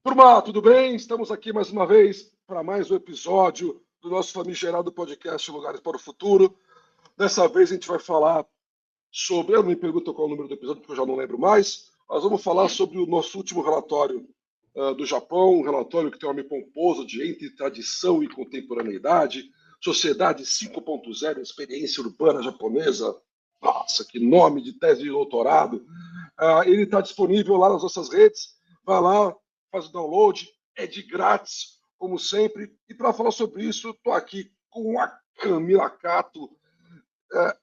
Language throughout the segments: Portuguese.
Turma, tudo bem? Estamos aqui mais uma vez para mais um episódio do nosso famigerado podcast Lugares para o Futuro. Dessa vez a gente vai falar sobre. Eu não me pergunto qual é o número do episódio, porque eu já não lembro mais. Nós vamos falar sobre o nosso último relatório do Japão, um relatório que tem um nome pomposo de Entre Tradição e Contemporaneidade, Sociedade 5.0, Experiência Urbana Japonesa. Nossa, que nome de tese de doutorado! Ele está disponível lá nas nossas redes. Vai lá, faz o download, é de grátis, como sempre. E para falar sobre isso, estou aqui com a Camila Cato,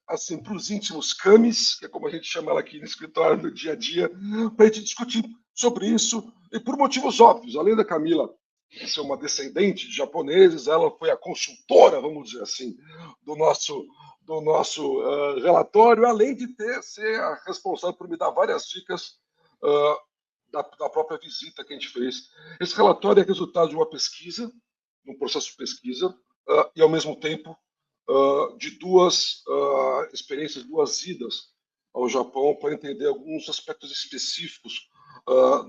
assim, para os íntimos Camis, que é como a gente chama ela aqui no escritório no dia a dia, para a gente discutir sobre isso, e por motivos óbvios. Além da Camila ser uma descendente de japoneses, ela foi a consultora, vamos dizer assim, do nosso relatório, além de ser a responsável por me dar várias dicas da própria visita que a gente fez. Esse relatório é resultado de uma pesquisa, um processo de pesquisa, e ao mesmo tempo de duas experiências, duas idas ao Japão para entender alguns aspectos específicos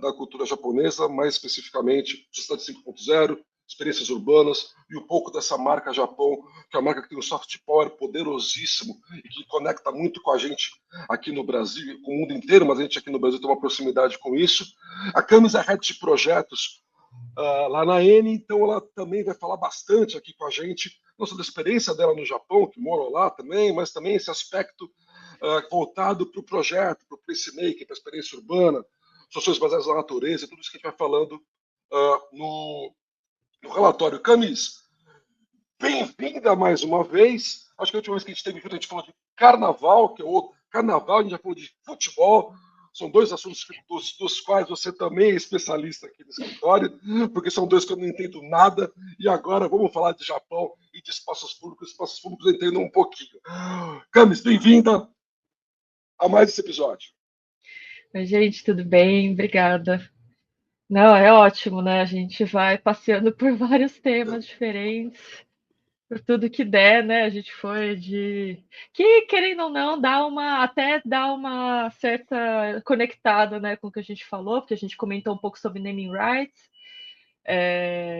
da cultura japonesa, mais especificamente Sociedade 5.0, experiências urbanas e um pouco dessa marca Japão, que é uma marca que tem um soft power poderosíssimo e que conecta muito com a gente aqui no Brasil, com o mundo inteiro, mas a gente aqui no Brasil tem uma proximidade com isso. A Camis é head de projetos lá na N, então ela também vai falar bastante aqui com a gente, não só da experiência dela no Japão, que morou lá também, mas também esse aspecto voltado para o projeto, para o placemaking, para a experiência urbana, soluções baseadas na natureza, tudo isso que a gente vai falando no relatório. Camis, bem-vinda mais uma vez. Acho que a última vez que a gente esteve junto, a gente falou de carnaval, que é outro carnaval, a gente já falou de futebol. São dois assuntos dos quais você também é especialista aqui no escritório, porque são dois que eu não entendo nada. E agora vamos falar de Japão e de espaços públicos. Espaços públicos eu entendo um pouquinho. Camis, bem-vinda a mais esse episódio. Oi, gente, tudo bem? Obrigada. Não, é ótimo, né? A gente vai passeando por vários temas diferentes, por tudo que der, né? A gente foi de que, querendo ou não, dá uma certa conectada, né, com o que a gente falou, porque a gente comentou um pouco sobre naming rights,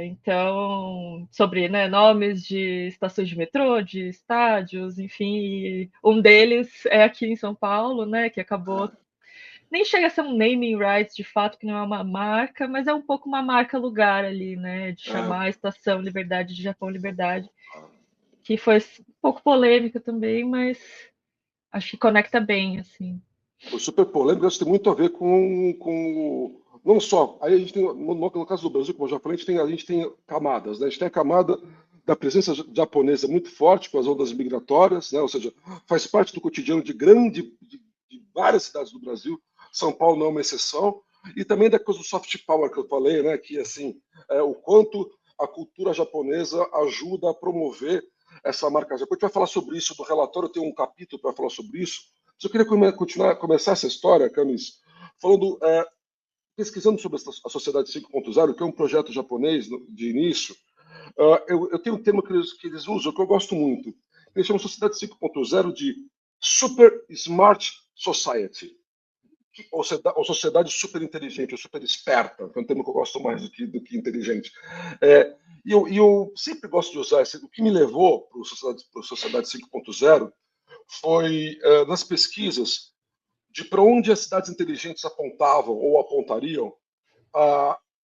então, sobre, né, nomes de estações de metrô, de estádios, enfim, e um deles é aqui em São Paulo, né, que acabou nem chega a ser um naming rights de fato, que não é uma marca, mas é um pouco uma marca lugar ali, né? De chamar a estação Liberdade de Japão Liberdade, que foi um pouco polêmica também, mas acho que conecta bem, assim. Foi super polêmico, isso tem muito a ver com não só. Aí a gente tem, no caso do Brasil, como eu já falei, a gente tem camadas, né? A gente tem a camada da presença japonesa muito forte com as ondas migratórias, né? Ou seja, faz parte do cotidiano de várias cidades do Brasil. São Paulo não é uma exceção. E também da coisa do soft power que eu falei, né? Que assim, o quanto a cultura japonesa ajuda a promover essa marca Japão. A gente vai falar sobre isso no relatório, tem um capítulo para falar sobre isso. Mas eu queria começar essa história, Camis, falando, pesquisando sobre a Sociedade 5.0, que é um projeto japonês de início. Eu tenho um termo que eles usam que eu gosto muito. Eles chamam Sociedade 5.0 de Super Smart Society, ou sociedade super inteligente, ou super esperta, que é um termo que eu gosto mais do que inteligente. E eu sempre gosto de usar esse. O que me levou para a Sociedade 5.0 foi nas pesquisas de para onde as cidades inteligentes apontavam ou apontariam.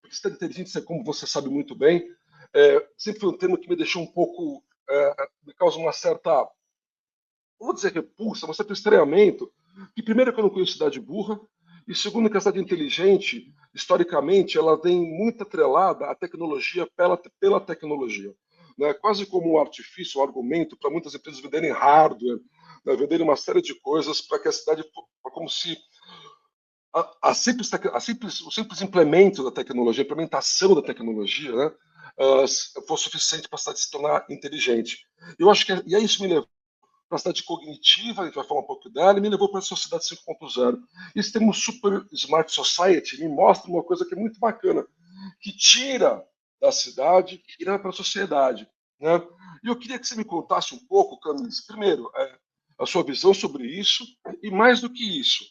Porque cidade inteligente, como você sabe muito bem, sempre foi um termo que me deixou um pouco, me causa uma certa, vou dizer repulsa, mas certo estranhamento, que primeiro que eu não conheço cidade burra, e segundo que a cidade inteligente, historicamente, ela vem muito atrelada à tecnologia pela tecnologia. Né? Quase como um artifício, um argumento para muitas empresas venderem hardware, né? Venderem uma série de coisas para que a cidade, como se o simples implemento da tecnologia, a implementação da tecnologia, né, for suficiente para a cidade se tornar inteligente. Eu acho que e aí isso me levou para a cidade cognitiva, a gente vai falar um pouco dela, e me levou para a sociedade 5.0. Esse termo Super Smart Society me mostra uma coisa que é muito bacana, que tira da cidade e leva para a sociedade. Né? E eu queria que você me contasse um pouco, Camis, primeiro, a sua visão sobre isso, e mais do que isso,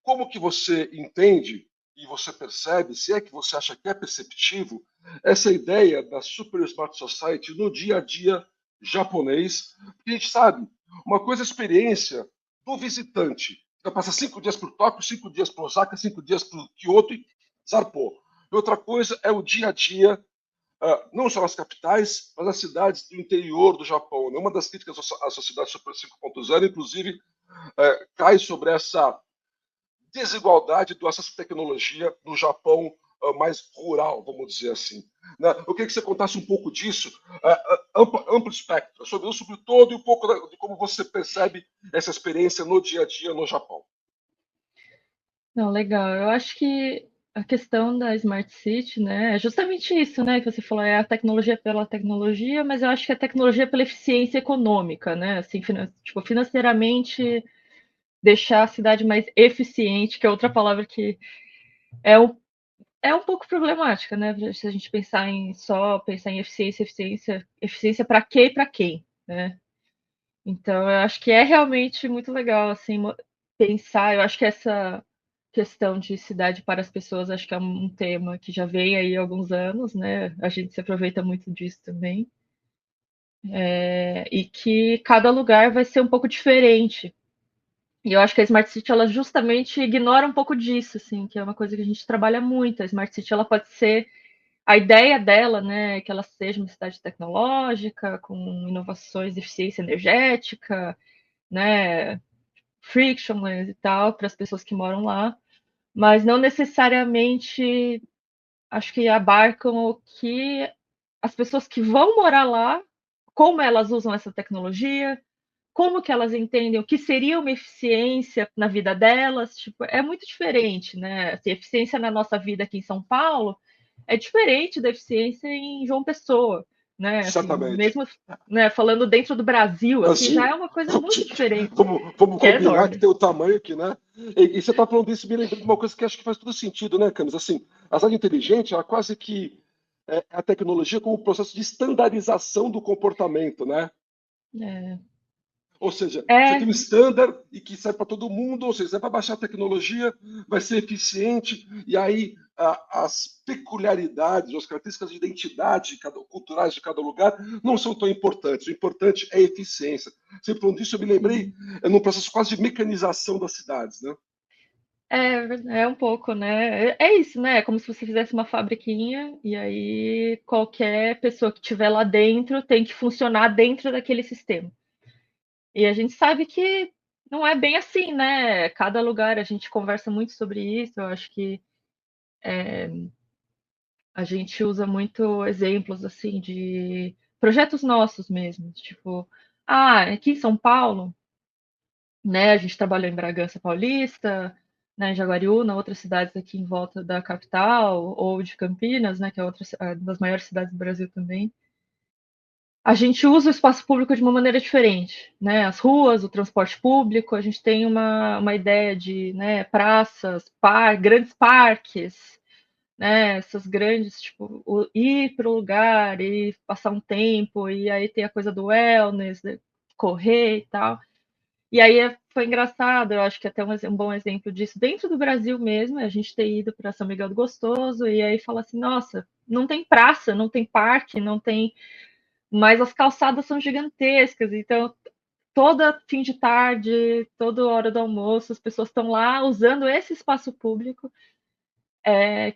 como que você entende e você percebe, se é que você acha que é perceptivo, essa ideia da Super Smart Society no dia a dia japonês. Porque a gente sabe, uma coisa é a experiência do visitante. Vai passar 5 dias para o Tóquio, 5 dias para Osaka, 5 dias para o Kyoto e zarpou. E outra coisa é o dia a dia, não só nas capitais, mas nas cidades do interior do Japão. Né? Uma das críticas à sociedade Super 5.0, inclusive, cai sobre essa desigualdade do acesso à tecnologia no Japão mais rural, vamos dizer assim. Né? Eu queria que você contasse um pouco disso, amplo espectro, sobre o todo e um pouco de como você percebe essa experiência no dia a dia no Japão. Não, legal. Eu acho que a questão da Smart City, né, é justamente isso, né, que você falou, é a tecnologia pela tecnologia, mas eu acho que a tecnologia pela eficiência econômica, né, assim, tipo, financeiramente deixar a cidade mais eficiente, que é outra palavra que é um, é um pouco problemática, né, se a gente pensar em eficiência para quê e para quem, né? Então, eu acho que é realmente muito legal, assim, pensar. Eu acho que essa questão de cidade para as pessoas, acho que é um tema que já vem aí há alguns anos, né? A gente se aproveita muito disso também. E que cada lugar vai ser um pouco diferente. E eu acho que a Smart City, ela justamente ignora um pouco disso, assim, que é uma coisa que a gente trabalha muito. A Smart City, ela pode ser a ideia dela, né, que ela seja uma cidade tecnológica, com inovações de eficiência energética, né, frictionless e tal, para as pessoas que moram lá, mas não necessariamente acho que abarcam o que as pessoas que vão morar lá, como elas usam essa tecnologia, como que elas entendem o que seria uma eficiência na vida delas, tipo, é muito diferente, né? Assim, eficiência na nossa vida aqui em São Paulo é diferente da eficiência em João Pessoa, né? Assim, Certamente. mesmo, né, falando dentro do Brasil, assim, já é Brasil, uma coisa muito diferente, vamos que é combinar que enorme. tem o tamanho aqui, né? E você está falando disso, me lembrando de uma coisa que acho que faz todo sentido, né, Camis? Assim, a cidade inteligente, ela quase que é a tecnologia como processo de estandarização do comportamento, né? É, Ou seja, você tem é um standard e que serve para todo mundo, ou seja, você vai baixar a tecnologia, vai ser eficiente, e aí as peculiaridades, as características de identidade culturais de cada lugar não são tão importantes. O importante é a eficiência. Você falando disso, eu me lembrei sim. num processo quase de mecanização das cidades, né? É um pouco, né? É isso, né? É como se você fizesse uma fabriquinha e aí qualquer pessoa que estiver lá dentro tem que funcionar dentro daquele sistema. E a gente sabe que não é bem assim, né? Cada lugar, a gente conversa muito sobre isso. Eu acho que a gente usa muito exemplos assim de projetos nossos mesmo. Tipo, aqui em São Paulo, né? A gente trabalhou em Bragança Paulista, né, em Jaguariúna, outras cidades aqui em volta da capital, ou de Campinas, né, que é outra das maiores cidades do Brasil também. A gente usa o espaço público de uma maneira diferente, né? As ruas, o transporte público, a gente tem uma ideia de, né, praças, grandes parques, né? Essas grandes, tipo, ir para o lugar e passar um tempo, e aí tem a coisa do wellness, de correr e tal. E aí foi engraçado, eu acho que até um bom exemplo disso, dentro do Brasil mesmo, a gente ter ido para São Miguel do Gostoso e aí falar assim, nossa, não tem praça, não tem parque, não tem, mas as calçadas são gigantescas, então toda fim de tarde, toda hora do almoço, as pessoas estão lá usando esse espaço público,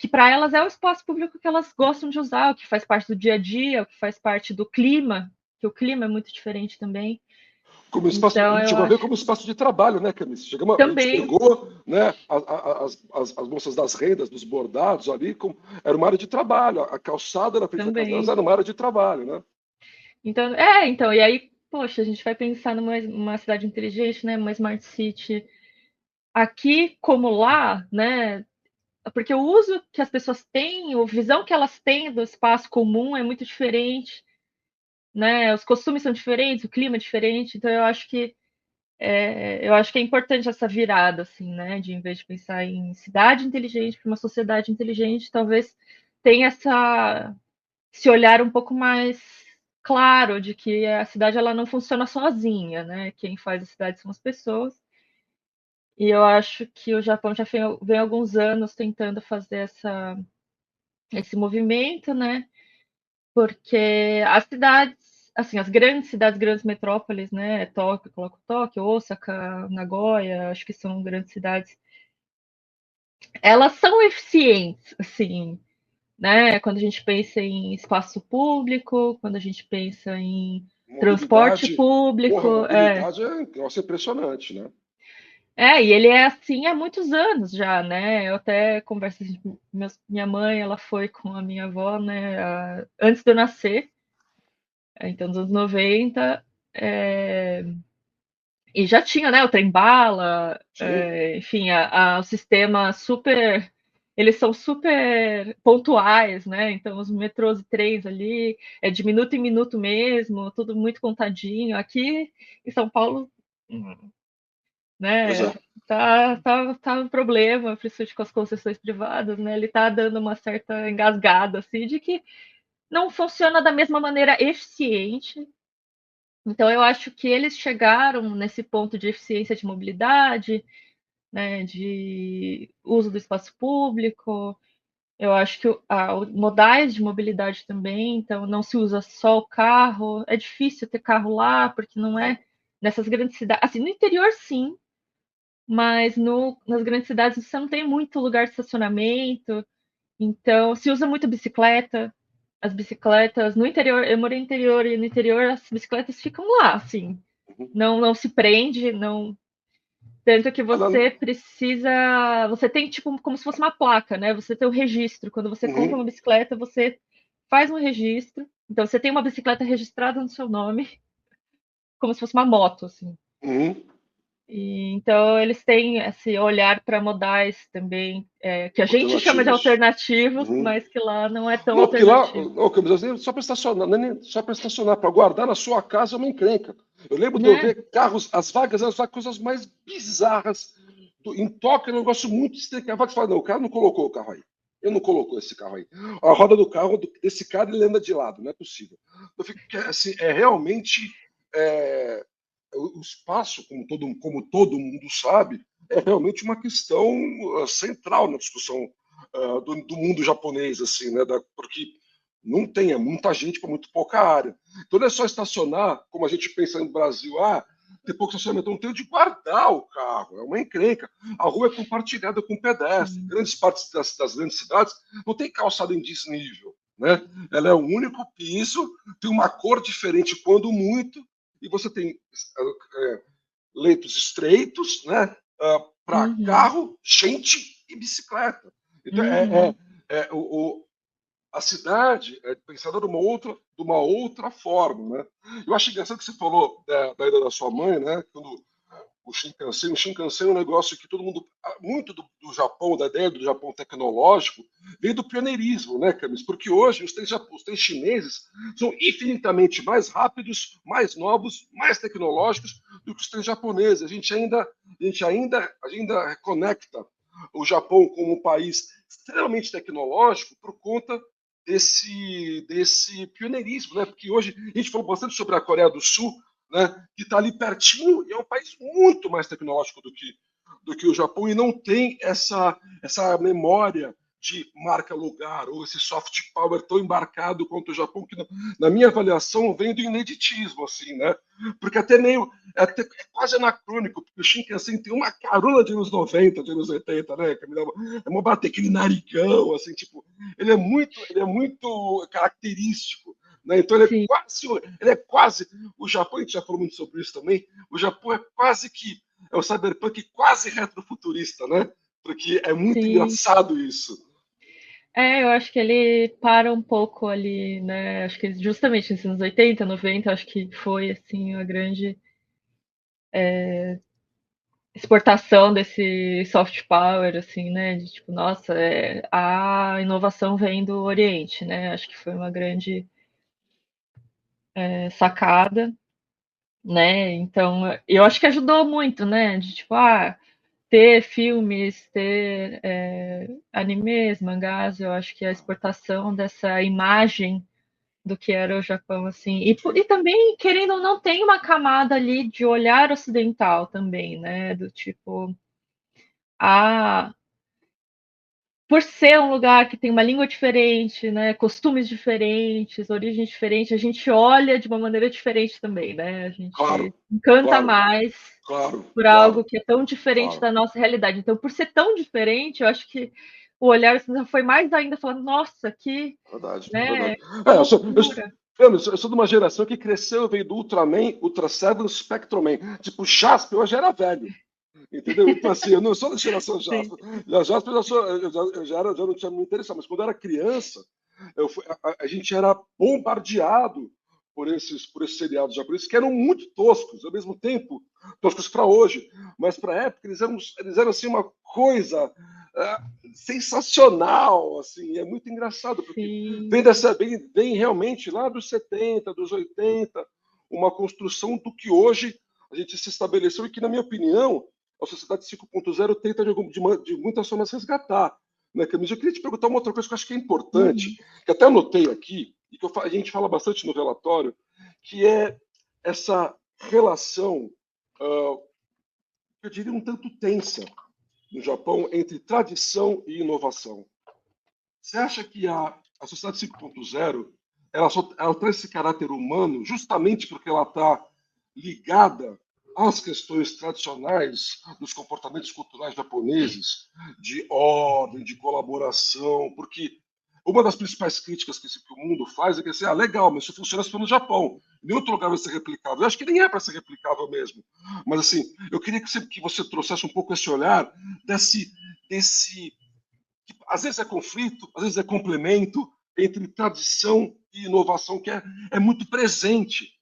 que para elas é o espaço público que elas gostam de usar, o que faz parte do dia a dia, o que faz parte do clima, que o clima é muito diferente também. Como espaço, a Então gente eu chegou a ver acho como espaço de trabalho, né, Camis? A gente também, pegou, né, as moças das rendas, dos bordados ali, era uma área de trabalho. A calçada na frente da casa delas também. era uma área de trabalho, né? Então, e aí, poxa, a gente vai pensar numa cidade inteligente, né? Uma smart city aqui como lá, né? Porque o uso que as pessoas têm, a visão que elas têm do espaço comum é muito diferente, né? Os costumes são diferentes, o clima é diferente, então eu acho que é importante essa virada, assim, né? De em vez de pensar em cidade inteligente para uma sociedade inteligente, talvez tenha esse olhar um pouco mais claro de que a cidade ela não funciona sozinha, né? Quem faz a cidade são as pessoas. E eu acho que o Japão já vem há alguns anos tentando fazer esse movimento, né? Porque as cidades, assim, as grandes cidades, grandes metrópoles, né? Tóquio, coloco Tóquio, Osaka, Nagoya, acho que são grandes cidades. Elas são eficientes, assim, né? Quando a gente pensa em espaço público, quando a gente pensa em transporte Mobilidade, porra, público, mobilidade é um negócio impressionante, né? e ele é assim há muitos anos já, né? Eu até converso assim, minha mãe, ela foi com a minha avó, né, antes de eu nascer, então nos anos 90, e já tinha, né, o trem-bala, Sim. enfim, o sistema super, eles são super pontuais, né? Então os metrôs e trens ali é de minuto em minuto mesmo, tudo muito contadinho. Aqui em São Paulo, Pois né? é. Tá um problema, principalmente com as concessões privadas, né? Ele tá dando uma certa engasgada, assim, de que não funciona da mesma maneira eficiente. Então, eu acho que eles chegaram nesse ponto de eficiência de mobilidade, né, de uso do espaço público. Eu acho que modais de mobilidade também, então não se usa só o carro. É difícil ter carro lá, porque não é nessas grandes cidades. Assim, no interior, sim, mas nas grandes cidades você não tem muito lugar de estacionamento, então se usa muito bicicleta. As bicicletas no interior, eu morei no interior e no interior as bicicletas ficam lá, assim, Uhum. não se prende, não tanto que Ah, você precisa, você tem tipo como se fosse uma placa, né? Você tem o registro. Quando você compra uma uhum, bicicleta, você faz um registro. Então você tem uma bicicleta registrada no seu nome, como se fosse uma moto, assim. uhum. Então, eles têm esse olhar para modais também, que a gente chama de Alternativos. alternativos, Uhum. mas que lá não é tão Não, porque lá, alternativo. não, só para estacionar, não é nem só para estacionar, para guardar na sua casa é uma encrenca. Eu lembro de eu Né? ver carros, as vagas eram as coisas mais bizarras. Em Tóquio é um negócio muito estranho. A vaga fala, não, o cara não colocou o carro aí. Ele não colocou esse carro aí. A roda do carro desse cara ele anda de lado, não é possível. Eu fico, assim, é realmente é, o espaço, como todo mundo sabe, é realmente uma questão central na discussão do mundo japonês, assim, né? Porque não tem, é muita gente para muito pouca área. Então não é só estacionar, como a gente pensa no Brasil, tem pouco estacionamento, não tem onde guardar o carro, é uma encrenca. A rua é compartilhada com pedestre. Sim, Grandes partes das grandes cidades não tem calçada em desnível, né? Ela é o único piso, tem uma cor diferente quando muito, e você tem leitos estreitos, né? Para uhum, carro, gente e bicicleta. Então, uhum, a cidade é pensada de uma outra forma, né? Eu acho engraçado que você falou da ida da sua mãe, né? Quando o Shinkansen é um negócio que todo mundo, muito do Japão, da ideia do Japão tecnológico, veio do pioneirismo, né, Camis? Porque hoje os trens chineses são infinitamente mais rápidos, mais novos, mais tecnológicos do que os trens japoneses. A gente ainda reconecta o Japão como um país extremamente tecnológico por conta desse pioneirismo, né? Porque hoje a gente falou bastante sobre a Coreia do Sul, né? Que está ali pertinho e é um país muito mais tecnológico do que o Japão e não tem essa memória de marca lugar ou esse soft power tão embarcado quanto o Japão que na minha avaliação vem do ineditismo assim, né? Porque até quase anacrônico, porque o Shinkansen tem uma carona de anos 90, de anos 80, né? É uma bater aquele narigão, assim, tipo, ele é muito característico, né? Então sim, ele é quase, o Japão, a gente já falou muito sobre isso também, o Japão é quase que, é o cyberpunk quase retrofuturista, né? Porque é muito sim. engraçado isso. Eu acho que ele para um pouco ali, né? Acho que justamente nos anos 80, 90, acho que foi assim a grande exportação desse soft power, assim, né? De tipo, nossa, a inovação vem do Oriente, né? Acho que foi uma grande sacada, né? Então, eu acho que ajudou muito, né? De tipo, ter filmes, ter animes, mangás, eu acho que a exportação dessa imagem do que era o Japão, assim. E também, querendo ou não, tem uma camada ali de olhar ocidental também, né? Do tipo. a por ser um lugar que tem uma língua diferente, né, costumes diferentes, origens diferentes, a gente olha de uma maneira diferente também, né? A Claro, gente encanta claro, mais claro, por claro, algo que é tão diferente claro. da nossa realidade. Então, por ser tão diferente, eu acho que o olhar assim, foi mais ainda falando, nossa, que, Verdade, né, verdade. que Eu, loucura. eu sou de uma geração que cresceu, veio do Ultraman, Ultra Seven, Spectroman. Tipo, Jasper, eu já era velho. Entendeu? Então, assim, eu não sou da geração Sim, Jasper. Da Jasper eu já não tinha me interessado, mas quando eu era criança, a gente era bombardeado por esses seriados japoneses que eram muito toscos, ao mesmo tempo toscos para hoje, mas para a época eles eram assim uma coisa sensacional, assim, é muito engraçado porque sim, vem realmente lá dos 70, dos 80, uma construção do que hoje a gente se estabeleceu e que, na minha opinião, a sociedade 5.0 tenta de muitas formas resgatar. Né, Camila? Eu queria te perguntar uma outra coisa que eu acho que é importante, uhum, que até anotei aqui, e que a gente fala bastante no relatório, que é essa relação, eu diria, um tanto tensa no Japão entre tradição e inovação. Você acha que a sociedade 5.0 ela traz esse caráter humano justamente porque ela está ligada às questões tradicionais dos comportamentos culturais japoneses, de ordem, de colaboração, porque uma das principais críticas que o mundo faz é que assim, legal, mas isso funciona só no Japão. Em outro lugar vai ser replicável. Eu acho que nem é para ser replicável mesmo. Mas assim, eu queria que você trouxesse um pouco esse olhar desse às vezes é conflito, às vezes é complemento entre tradição e inovação, que é muito presente.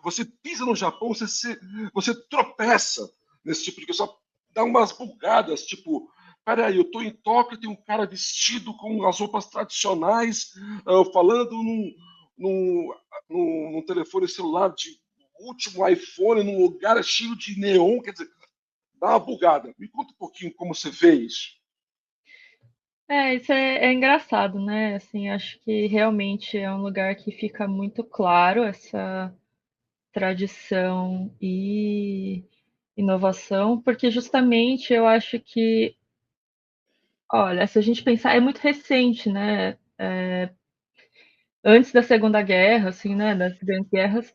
Você pisa no Japão, você tropeça nesse tipo de coisa, só dá umas bugadas, tipo, peraí, eu estou em Tóquio, tem um cara vestido com as roupas tradicionais, falando num telefone celular de último iPhone, num lugar cheio de neon, quer dizer, dá uma bugada. Me conta um pouquinho como você vê isso. isso é engraçado, né? Assim, acho que realmente é um lugar que fica muito claro essa tradição e inovação, porque justamente eu acho que, olha, se a gente pensar, é muito recente, né? Antes da Segunda Guerra, assim, né? Das grandes guerras,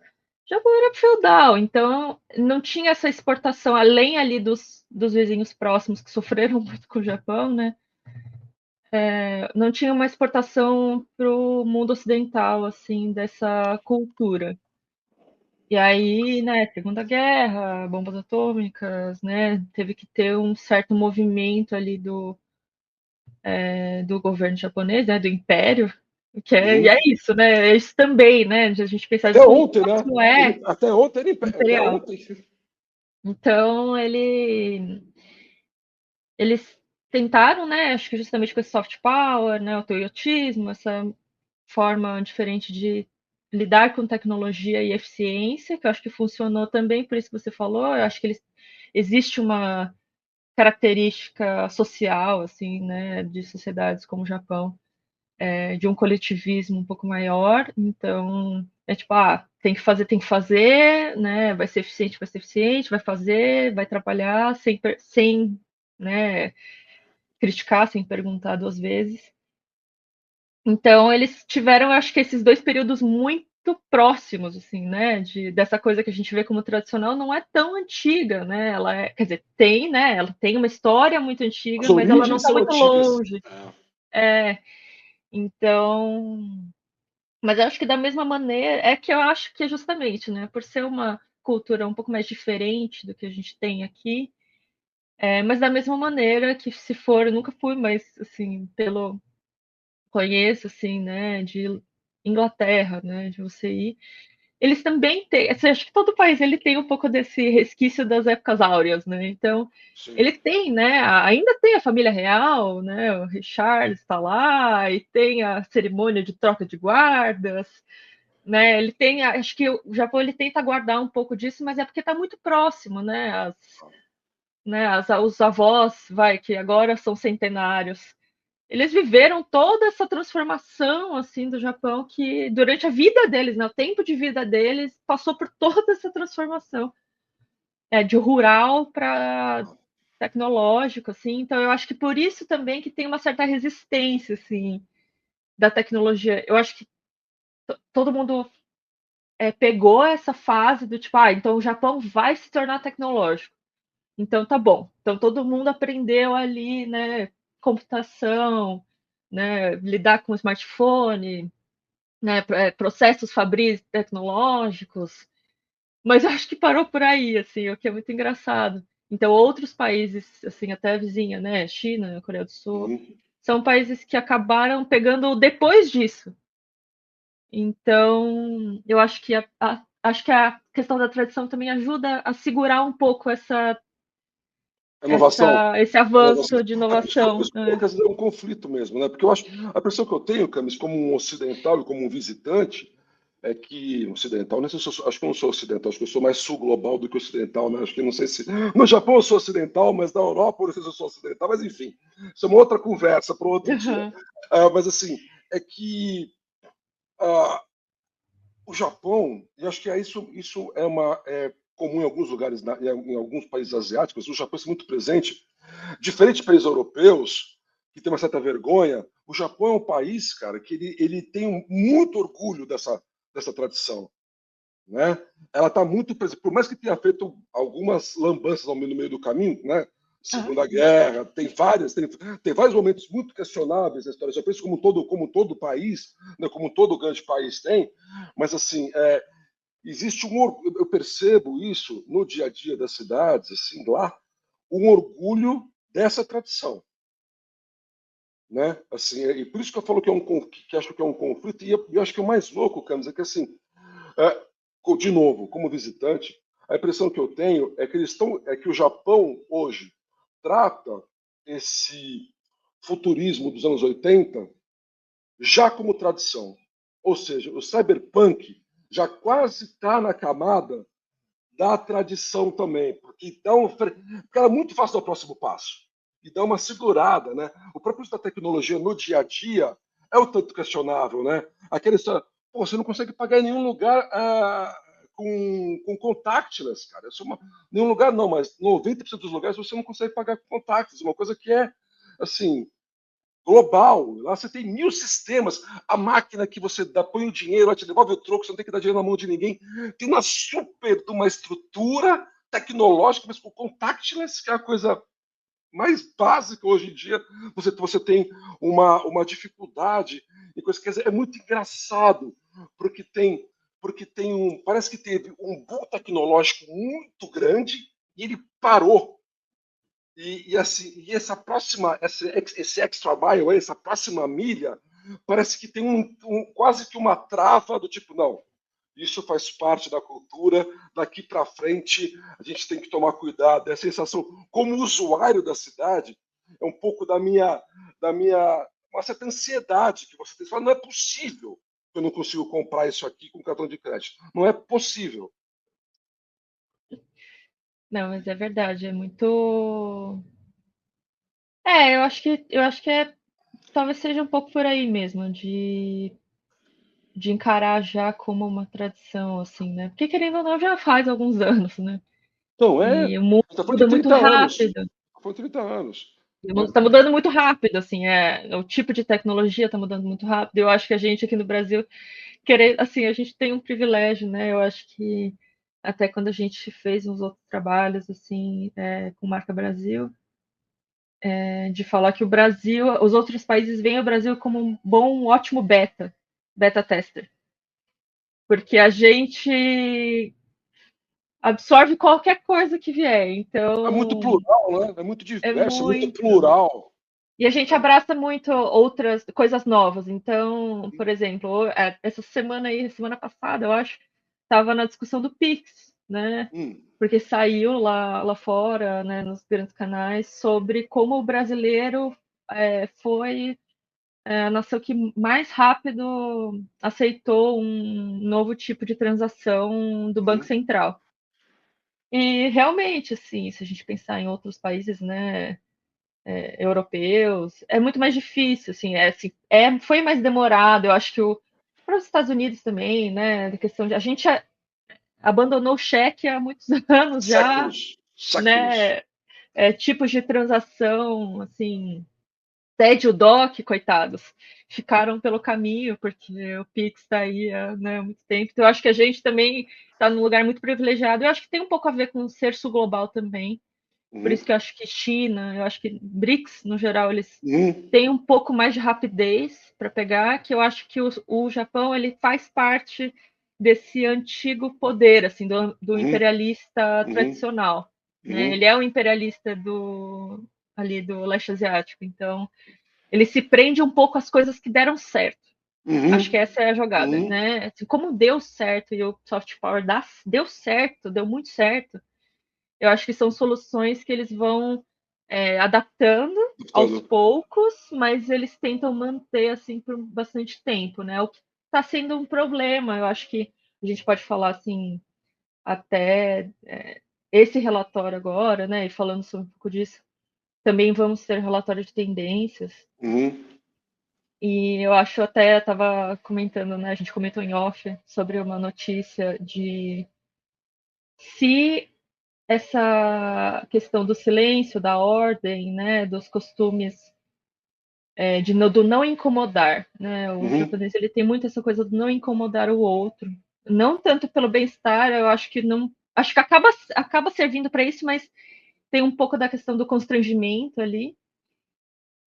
Japão era feudal, então não tinha essa exportação, além ali dos vizinhos próximos que sofreram muito com o Japão, né? Não tinha uma exportação para o mundo ocidental, assim, dessa cultura. E aí, né, Segunda Guerra, bombas atômicas, né, teve que ter um certo movimento ali do governo japonês, né, do império, e é Uhum. isso, né, é isso também, né, de a gente pensar Até isso como o ontem, né? próximo é Até imperial. ontem. Então, eles tentaram, né, acho que justamente com esse soft power, né, o toyotismo, essa forma diferente de lidar com tecnologia e eficiência, que eu acho que funcionou também, por isso que você falou, eu acho que existe uma característica social, assim, né, de sociedades como o Japão, de um coletivismo um pouco maior, então é tipo, tem que fazer, né, vai ser eficiente, vai fazer, vai trabalhar sem, né, criticar, sem perguntar duas vezes. Então, eles tiveram, acho que esses dois períodos muito próximos, assim, né? Dessa coisa que a gente vê como tradicional não é tão antiga, né? Ela quer dizer, tem, né? Ela tem uma história muito As antiga, mas ela não origens está são muito antigas. longe. É, então, mas eu acho que da mesma maneira, é que eu acho que é justamente, né? Por ser uma cultura um pouco mais diferente do que a gente tem aqui, mas da mesma maneira que se for, eu nunca fui, mas assim, pelo conheço, assim, né, de Inglaterra, né, de você ir. Eles também têm, assim, acho que todo país ele tem um pouco desse resquício das épocas áureas, né? Então, Sim. ele tem, né? Ainda tem a família real, né? O Richard está lá e tem a cerimônia de troca de guardas, né? Ele tem, acho que o Japão ele tenta guardar um pouco disso, mas é porque está muito próximo, né? Os avós, vai, que agora são centenários, eles viveram toda essa transformação assim do Japão que durante a vida deles, né, o tempo de vida deles passou por toda essa transformação, de rural para tecnológico, assim. Então, eu acho que por isso também que tem uma certa resistência, assim, da tecnologia. Eu acho que todo mundo pegou essa fase do tipo, então o Japão vai se tornar tecnológico. Então tá bom. Então todo mundo aprendeu ali, né, computação, né, lidar com smartphone, né, processos fabris tecnológicos. Mas eu acho que parou por aí, assim, o que é muito engraçado. Então outros países, assim, até a vizinha, né, China, Coreia do Sul, Uhum. são países que acabaram pegando depois disso. Então, eu acho que acho que a questão da tradição também ajuda a segurar um pouco Inovação. esse Inovação. avanço de Por inovação. isso que eu coloquei, às vezes, é um conflito mesmo, né? Porque eu acho, a impressão que eu tenho, Camis, como um ocidental e como um visitante, é que ocidental, não sei se eu acho que eu não sou ocidental, acho que eu sou mais sul-global do que ocidental, né? Acho que não sei se no Japão eu sou ocidental, mas na Europa eu não sei se eu sou ocidental, mas enfim, isso é uma outra conversa para outro dia. Uhum. Mas assim, é que ah, o Japão, e acho que isso é comum em alguns lugares, em alguns países asiáticos, o Japão é muito presente. Diferente de países europeus, que tem uma certa vergonha, o Japão é um país, cara, que ele tem muito orgulho dessa tradição. Né? Ela está muito presente, por mais que tenha feito algumas lambanças no meio do caminho, né? Ah, Segunda Guerra, tem vários momentos muito questionáveis na história japonesa, como todo país, né, como todo grande país tem, mas assim, existe eu percebo isso no dia a dia das cidades, assim, lá, um orgulho dessa tradição, né? Assim, e por isso que eu falo que acho que é um conflito, e eu acho que o mais louco, Camis, é que assim, de novo, como visitante, a impressão que eu tenho é que que o Japão hoje trata esse futurismo dos anos 80 já como tradição. Ou seja, o cyberpunk já quase está na camada da tradição também, porque ela é muito fácil dar o próximo passo e dá uma segurada, né? O próprio uso da tecnologia no dia a dia é o tanto questionável, né? Aquela história, pô, você não consegue pagar em nenhum lugar com contactless, cara. Nenhum lugar não, mas 90% dos lugares você não consegue pagar com contactless, uma coisa que é, assim, global. Lá você tem 1.000 sistemas. A máquina que você dá, põe o dinheiro, ela te devolve o troco, você não tem que dar dinheiro na mão de ninguém. Tem uma estrutura tecnológica, mas com contactless, que é a coisa mais básica hoje em dia. Você tem uma dificuldade em coisa. Quer dizer, é muito engraçado, porque parece que teve um boom tecnológico muito grande e ele parou assim, esse extra mile, essa próxima milha, parece que tem quase que uma trava do tipo, não, isso faz parte da cultura, daqui para frente a gente tem que tomar cuidado. É a sensação, como usuário da cidade, é um pouco uma certa ansiedade que você tem. Você fala, não é possível que eu não consigo comprar isso aqui com cartão de crédito. Não é possível. não, mas é verdade, é muito. Eu acho que talvez seja um pouco por aí mesmo, de encarar já como uma tradição, assim, né? Porque querendo ou não, já faz alguns anos, né? Então, E o mundo está falando de muda muito 30 anos. rápido. Está falando de 30 anos. O mundo Né? está mudando muito rápido, assim, o tipo de tecnologia está mudando muito rápido. Eu acho que a gente aqui no Brasil, assim, a gente tem um privilégio, né? Eu acho que até quando a gente fez uns outros trabalhos, assim, com marca Brasil, de falar que o Brasil, os outros países veem o Brasil como um bom, um ótimo beta tester. Porque a gente absorve qualquer coisa que vier. É muito Então, plural, né? É muito é diverso, é muito muito. plural. E a gente Né? abraça muito outras coisas novas. Então, por exemplo, essa semana aí, semana passada, eu acho, estava na discussão do Pix, né? Hum, Porque saiu lá fora, né, nos grandes canais, sobre como o brasileiro foi a nação que mais rápido aceitou um novo tipo de transação do Banco uhum. Central. E realmente, assim, se a gente pensar em outros países, né, europeus, é muito mais difícil, assim, foi mais demorado. Eu acho que para os Estados Unidos também, né, a questão de a gente abandonou o cheque há muitos anos já, Séculos. Séculos. né? tipos de transação, assim, TED e o DOC, coitados, ficaram pelo caminho, porque o Pix está aí há, né, muito tempo. Então, eu acho que a gente também está num lugar muito privilegiado. Eu acho que tem um pouco a ver com o ser-se global também. Por Uhum. isso que eu acho que China, eu acho que BRICS, no geral, eles Uhum. têm um pouco mais de rapidez para pegar, que eu acho que o Japão ele faz parte desse antigo poder, assim, do Uhum. imperialista Uhum. tradicional, né? Ele Uhum. é o imperialista ali do leste asiático, então ele se prende um pouco às coisas que deram certo. Acho que Uhum. essa é a jogada, Uhum. né? Assim, como deu certo e o soft power deu certo, deu muito certo, eu acho que são soluções que eles vão adaptando aos Deputado. poucos, mas eles tentam manter assim por bastante tempo, né? O que está sendo um problema, eu acho que a gente pode falar assim até esse relatório agora, né? E falando sobre um pouco disso, também vamos ter relatório de tendências. Uhum. E eu acho até, estava comentando, né? A gente comentou em off sobre uma notícia de se essa questão do silêncio, da ordem, né, dos costumes do não incomodar, né? O Uhum. japonês ele tem muito essa coisa do não incomodar o outro, não tanto pelo bem-estar, eu acho que não, acho que acaba servindo para isso, mas tem um pouco da questão do constrangimento ali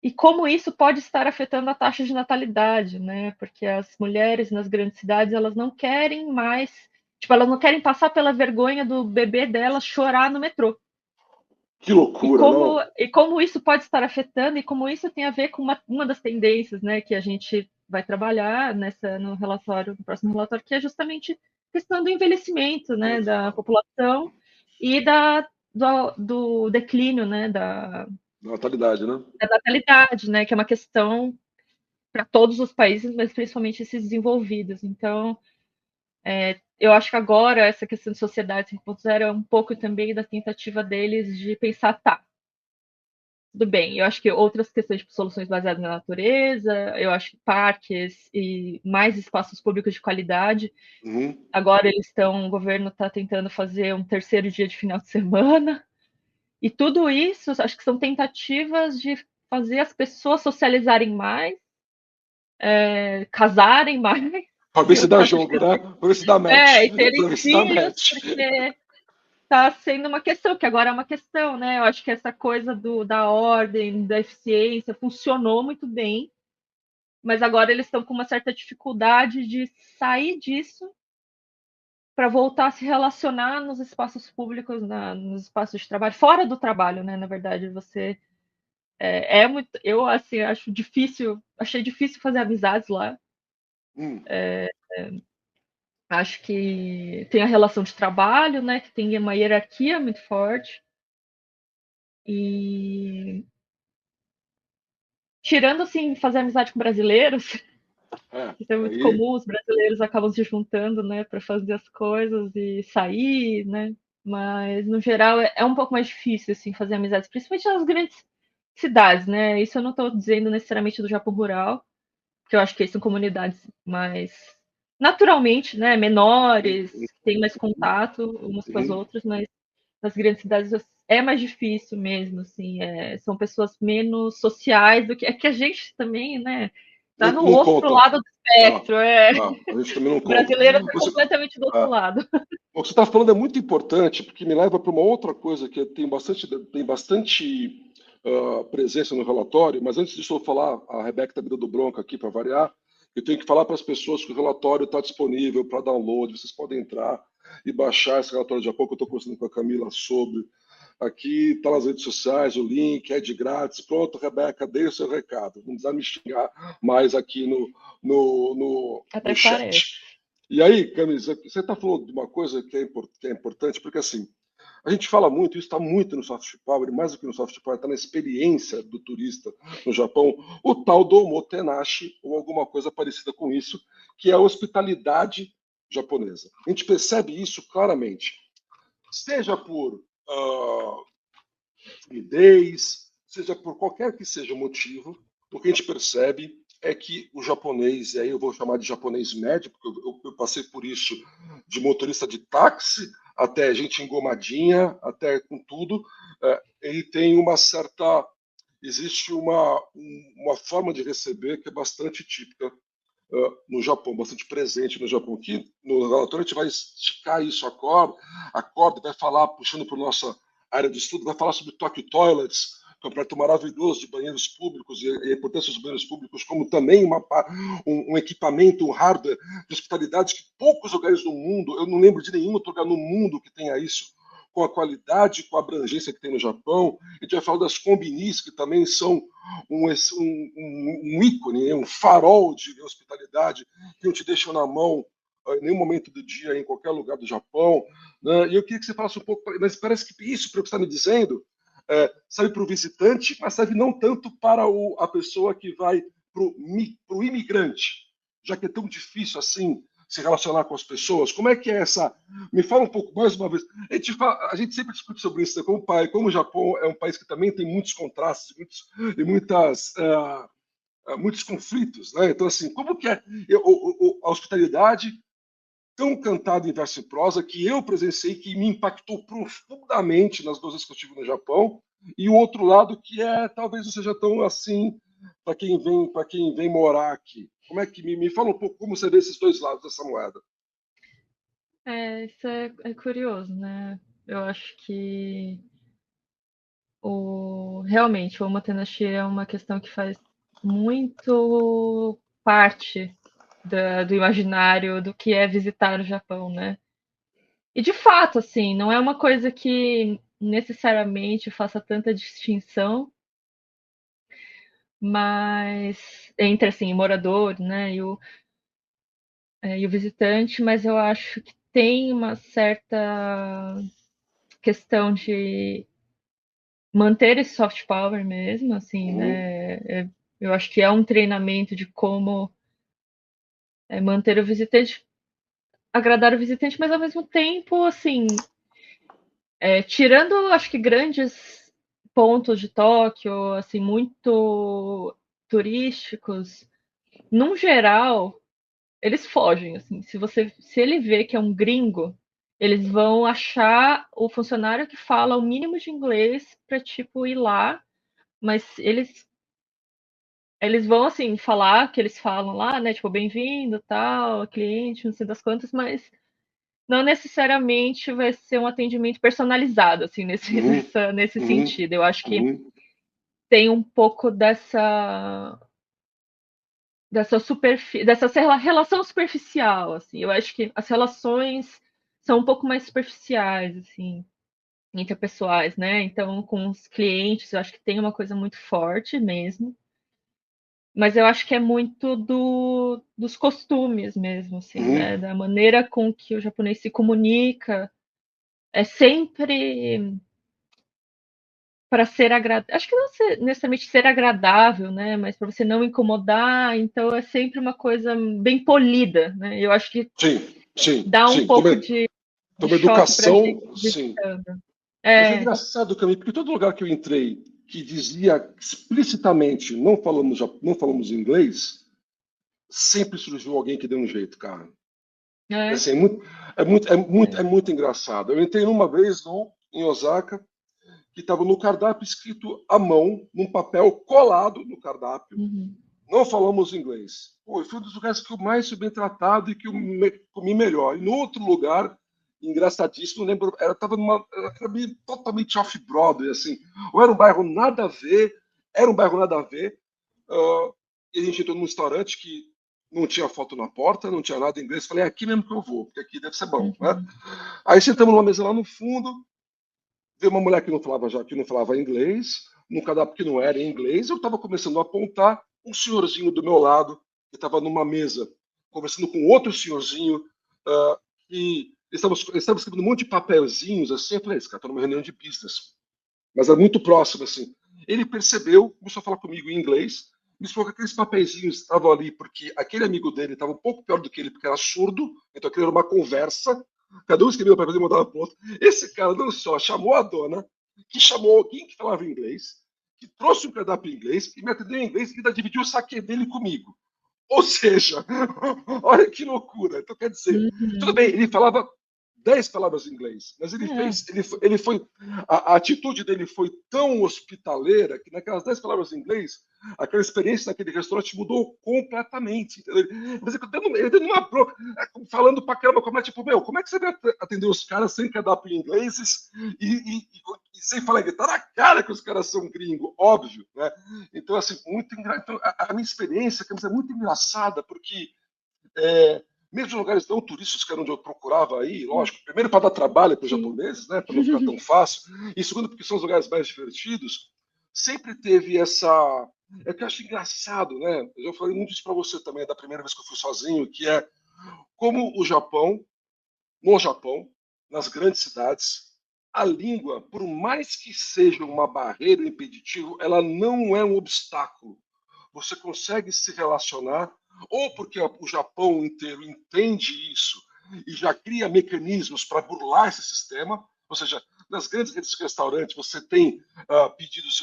e como isso pode estar afetando a taxa de natalidade, né? Porque as mulheres nas grandes cidades elas não querem mais, tipo, elas não querem passar pela vergonha do bebê delas chorar no metrô. Que loucura, não? E como isso pode estar afetando e como isso tem a ver com uma das tendências, né, que a gente vai trabalhar no relatório, no próximo relatório, que é justamente a questão do envelhecimento, né, da população e do declínio, né, Natalidade, né? da natalidade, né, que é uma questão para todos os países, mas principalmente esses desenvolvidos. Então, eu acho que agora essa questão de sociedade 5.0 é um pouco também da tentativa deles de pensar, tá, tudo bem, eu acho que outras questões, tipo soluções baseadas na natureza, eu acho que parques e mais espaços públicos de qualidade. Uhum. Agora o governo está tentando fazer um terceiro dia de final de semana. E tudo isso, acho que são tentativas de fazer as pessoas socializarem mais, casarem mais, Pra ver ter se o dá troca de jogo, né? Pra ver se dá match. e terem Pra ver se dá filhos, match. porque está sendo uma questão, que agora é uma questão, né? Eu acho que essa coisa da ordem, da eficiência, funcionou muito bem, mas agora eles estão com uma certa dificuldade de sair disso para voltar a se relacionar nos espaços públicos, nos espaços de trabalho, fora do trabalho, né? Na verdade, você muito, eu assim acho difícil, achei difícil fazer amizades lá. Hum. Acho que tem a relação de trabalho, né? Que tem uma hierarquia muito forte e tirando assim fazer amizade com brasileiros, É, isso é muito aí. comum, os brasileiros acabam se juntando, né, para fazer as coisas e sair, né? Mas no geral é um pouco mais difícil assim fazer amizades, principalmente nas grandes cidades, né? Isso eu não estou dizendo necessariamente do Japão rural, porque eu acho que são comunidades mais naturalmente, né, menores, que têm mais contato umas com as Uhum. outras, mas nas grandes cidades é mais difícil mesmo, assim, são pessoas menos sociais do que é que a gente também, né, tá Não, no não outro conta. lado do Ah, espectro, a gente também não o conta. brasileiro tá Você, completamente do outro ah, lado. o que você está falando é muito importante, porque me leva para uma outra coisa que tem bastante presença no relatório, mas antes disso eu falar, a Rebeca está me dando bronca aqui para variar, eu tenho que falar para as pessoas que o relatório está disponível para download, vocês podem entrar e baixar esse relatório de a pouco, eu estou conversando com a Camila sobre. Aqui está nas redes sociais, o link é de grátis. Pronto, Rebeca, dei o seu recado. Não precisa me xingar mais aqui no Até parece. chat. E aí, Camisa, você está falando de uma coisa que é importante, porque assim, a gente fala muito, isso está muito no soft power, e mais do que no soft power, está na experiência do turista no Japão, o tal do omotenashi, ou alguma coisa parecida com isso, que é a hospitalidade japonesa. A gente percebe isso claramente, seja por timidez, seja por qualquer que seja o motivo, o que a gente percebe é que o japonês, e aí eu vou chamar de japonês médio, porque eu passei por isso de motorista de táxi até gente engomadinha, até com tudo, ele tem uma certa... Existe uma forma de receber que é bastante típica no Japão, bastante presente no Japão. Que no relatório a gente vai esticar isso a corda vai falar, puxando para a nossa área de estudo, vai falar sobre Tokyo Toilets, que é um projeto maravilhoso de banheiros públicos e a importância dos banheiros públicos, como também um equipamento, um hardware de hospitalidade que poucos lugares do mundo, eu não lembro de nenhum outro lugar no mundo que tenha isso, com a qualidade, com a abrangência que tem no Japão. A gente vai falar das combinis, que também são um ícone, um farol de hospitalidade, que não te deixam na mão em nenhum momento do dia, em qualquer lugar do Japão. Né? E eu queria que você falasse um pouco, mas parece que isso, pelo que você está me dizendo, serve para o visitante, mas serve não tanto para a pessoa que vai para o imigrante, já que é tão difícil assim se relacionar com as pessoas. Como é que é essa... Me fala um pouco mais uma vez. A gente sempre discute sobre isso, né? Como o Japão é um país que também tem muitos contrastes e muitos conflitos, né? Então, assim, como que é a hospitalidade tão cantada em verso e prosa que eu presenciei, que me impactou profundamente nas 2 vezes que eu estive no Japão, e o outro lado que talvez não seja tão assim para quem vem morar aqui. Como é que me fala um pouco como você vê esses 2 lados dessa moeda? Isso é curioso, né? Eu acho que realmente o omotenashi é uma questão que faz muito parte do imaginário do que é visitar o Japão, né? E de fato, assim, não é uma coisa que necessariamente faça tanta distinção, mas entre assim, o morador, né, e o visitante, mas eu acho que tem uma certa questão de manter esse soft power mesmo, assim, Uhum, né? Eu acho que é um treinamento de como manter o visitante, agradar o visitante, mas ao mesmo tempo, assim, tirando, acho que grandes pontos de Tóquio, assim, muito turísticos, num geral, eles fogem, assim. Se ele vê que é um gringo, eles vão achar o funcionário que fala o mínimo de inglês para tipo ir lá, mas eles vão assim falar que eles falam lá, né, tipo bem-vindo, tal, cliente, não sei das quantas, mas não necessariamente vai ser um atendimento personalizado assim nesse uhum, nesse uhum, sentido. Eu acho que uhum, tem um pouco dessa relação superficial, assim. Eu acho que as relações são um pouco mais superficiais, assim, interpessoais, né? Então, com os clientes, eu acho que tem uma coisa muito forte mesmo. Mas eu acho que é muito dos costumes mesmo, assim, uhum. né? Da maneira com que o japonês se comunica. É sempre para ser agradável. Acho que não necessariamente ser agradável, né? Mas para você não incomodar. Então é sempre uma coisa bem polida, né? Eu acho que Sim, sim, dá um sim. Tem pouco uma, de tem uma choque para a gente educação, sim. visitando. Mas é É, engraçado, Camille, porque todo lugar que eu entrei que dizia explicitamente não falamos inglês, sempre surgiu alguém que deu um jeito, cara. é, Assim, é é. muito engraçado. Eu entrei uma vez em Osaka, que estava no cardápio escrito à mão, num papel colado no cardápio. Uhum. Não falamos inglês. Pô, foi um dos lugares que eu mais fui bem tratado e que eu comi melhor. E no outro lugar, engraçadíssimo, não lembro, estava era meio totalmente off-Broadway, assim. Ou era um bairro nada a ver, era um bairro nada a ver. E a gente entrou num restaurante que não tinha foto na porta, não tinha nada em inglês. Falei, é aqui mesmo que eu vou, porque aqui deve ser bom, né? Uhum. Aí sentamos numa mesa lá no fundo, veio uma mulher que não falava inglês, num cardápio que não era em inglês. Eu estava começando a apontar, um senhorzinho do meu lado, que estava numa mesa, conversando com outro senhorzinho, e eles estavam escrevendo um monte de papelzinhos assim. Eu falei, esse cara está numa reunião de business, mas era muito próximo assim. Ele percebeu, começou a falar comigo em inglês, me explicou que aqueles papeizinhos estavam ali porque aquele amigo dele estava um pouco pior do que ele, porque era surdo, então aquilo era uma conversa. Cada um escrevia para fazer e mandava para o outro. Esse cara não só chamou a dona, que chamou alguém que falava inglês, que trouxe um cardápio em inglês, que me atendeu em inglês e ainda dividiu o saque dele comigo. Ou seja, olha que loucura. Então, quer dizer, tudo Uhum. bem, ele falava 10 palavras em inglês, mas ele foi, a atitude dele foi tão hospitaleira que naquelas 10 palavras em inglês, aquela experiência naquele restaurante mudou completamente. Ele deu uma bronca, falando pra caramba, como é tipo, meu, como é que você vai atender os caras sem cardápio em ingleses e sem falar inglês? Tá na cara que os caras são gringos, óbvio, né? Então, assim, então, a minha experiência, é muito engraçada, porque mesmo em lugares não turísticos, que era onde eu procurava aí, lógico, primeiro para dar trabalho para os japoneses, né, para não ficar tão fácil, e segundo porque são os lugares mais divertidos, sempre teve essa... É que eu acho engraçado, né? Eu já falei muito isso para você também, da primeira vez que eu fui sozinho, que é como o Japão, no Japão, nas grandes cidades, a língua, por mais que seja uma barreira, um impeditivo, ela não é um obstáculo. Você consegue se relacionar, ou porque o Japão inteiro entende isso e já cria mecanismos para burlar esse sistema, ou seja, nas grandes redes de restaurante você tem pedidos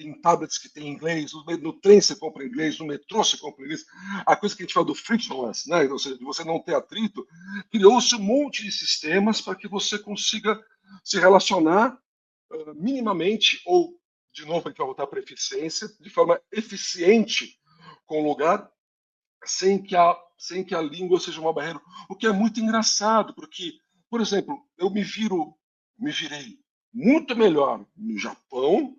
em tablets que tem inglês, no trem você compra inglês, no metrô você compra inglês, a coisa que a gente fala do frictionless, né? Ou seja, de você não ter atrito, criou-se um monte de sistemas para que você consiga se relacionar minimamente, ou, de novo, a gente vai voltar para a eficiência, de forma eficiente com o lugar, sem que a língua seja uma barreira. O que é muito engraçado, porque, por exemplo, eu me virei muito melhor no Japão,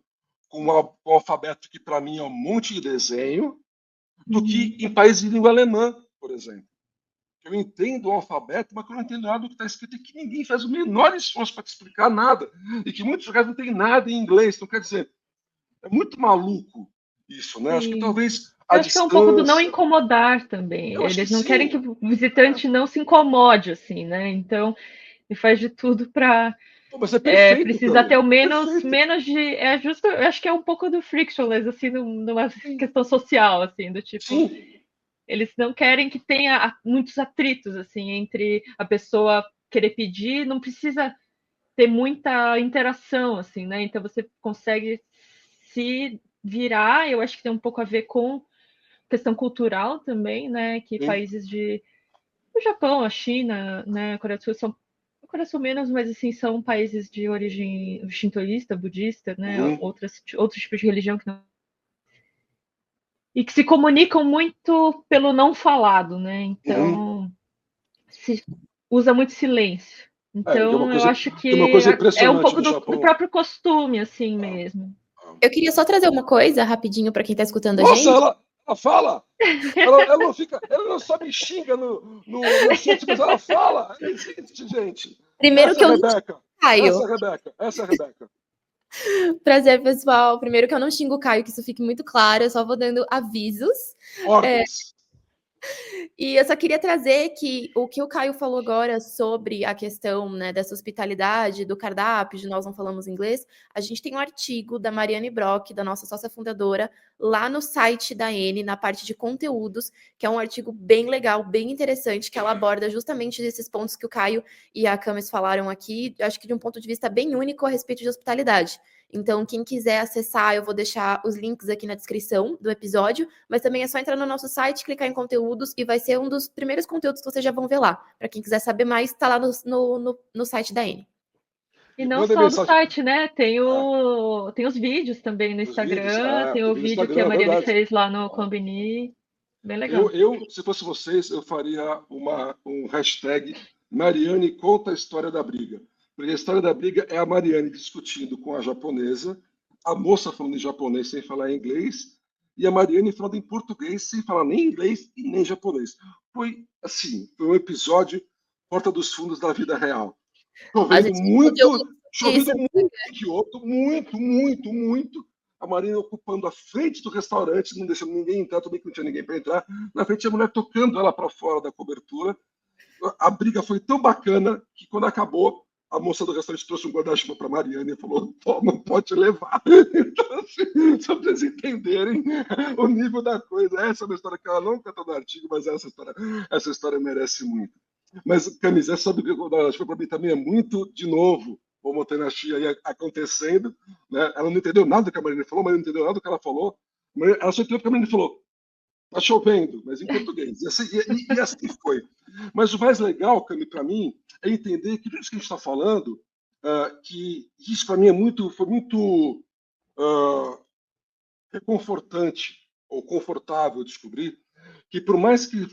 com um alfabeto que para mim é um monte de desenho, do que em países de língua alemã, por exemplo. Eu entendo o alfabeto, mas que eu não entendo nada do que está escrito e que ninguém faz o menor esforço para te explicar nada. E que muitos lugares não tem nada em inglês. Então, quer dizer, é muito maluco isso, né? Sim. Acho que talvez eu acho que é um pouco do não incomodar também. Eles não querem que o visitante não se incomode, assim, né? Então, ele faz de tudo para mas é perfeito, precisar ter o menos de. É justo, eu acho que é um pouco do frictionless, assim, numa questão social, assim, do tipo. Sim. Eles não querem que tenha muitos atritos, assim, entre a pessoa querer pedir, não precisa ter muita interação, assim, né? Então você consegue se virar, eu acho que tem um pouco a ver com questão cultural também, né? Que países o Japão, a China, né, a Coreia do Sul a Coreia do Sul menos, mas assim são países de origem shintoísta, budista, né? Outros tipos de religião que não e que se comunicam muito pelo não falado, né? Então se usa muito silêncio. Então eu acho que é um pouco do próprio costume, assim mesmo. Eu queria só trazer uma coisa rapidinho para quem está escutando a gente. Nossa, ela fala! Ela não fica, ela não só me xinga no site, mas ela fala! Existe, gente! Primeiro que eu não xingo Caio. Essa é a Rebeca. Prazer, pessoal. Primeiro que eu não xingo o Caio, que isso fique muito claro, eu só vou dando avisos. E eu só queria trazer que o que o Caio falou agora sobre a questão, né, dessa hospitalidade, do cardápio, de nós não falamos inglês, a gente tem um artigo da Mariane Brock, da nossa sócia fundadora, lá no site da N, na parte de conteúdos, que é um artigo bem legal, bem interessante, que ela aborda justamente esses pontos que o Caio e a Camis falaram aqui, acho que de um ponto de vista bem único a respeito de hospitalidade. Então, quem quiser acessar, eu vou deixar os links aqui na descrição do episódio, mas também é só entrar no nosso site, clicar em conteúdos e vai ser um dos primeiros conteúdos que vocês já vão ver lá. Para quem quiser saber mais, está lá no site da N. E não só do site, né? Tem os vídeos também no Instagram, tem o vídeo que a Mariane fez lá no Combini. Bem legal. Se fosse vocês, eu faria um hashtag Mariane conta a história da briga. Porque a história da briga é a Mariane discutindo com a japonesa, a moça falando em japonês sem falar inglês, e a Mariane falando em português sem falar nem inglês e nem japonês. Foi um episódio Porta dos Fundos da vida real. Chovendo muito em Kyoto, muito. A Mariane ocupando a frente do restaurante, não deixando ninguém entrar, também que não tinha ninguém para entrar. Na frente a mulher tocando ela para fora da cobertura. A briga foi tão bacana que quando acabou, a moça do restaurante trouxe um guarda-chuva para a Mariane e falou: toma, pode levar. Então, assim, só para vocês entenderem o nível da coisa. Essa é uma história que ela não conta no artigo, mas essa história merece muito. Mas, Camis, essa do guarda-chuva para mim também é muito, de novo, o Motenashi aí acontecendo. Né? Ela não entendeu nada do que a Mariane falou, mas não entendeu nada do que ela falou. Ela só entendeu o que a Mariane falou. Tá chovendo, mas em português. E assim foi. Mas o mais legal, Cami, para mim, é entender que tudo isso que a gente está falando, que isso para mim foi muito reconfortante ou confortável descobrir que por mais que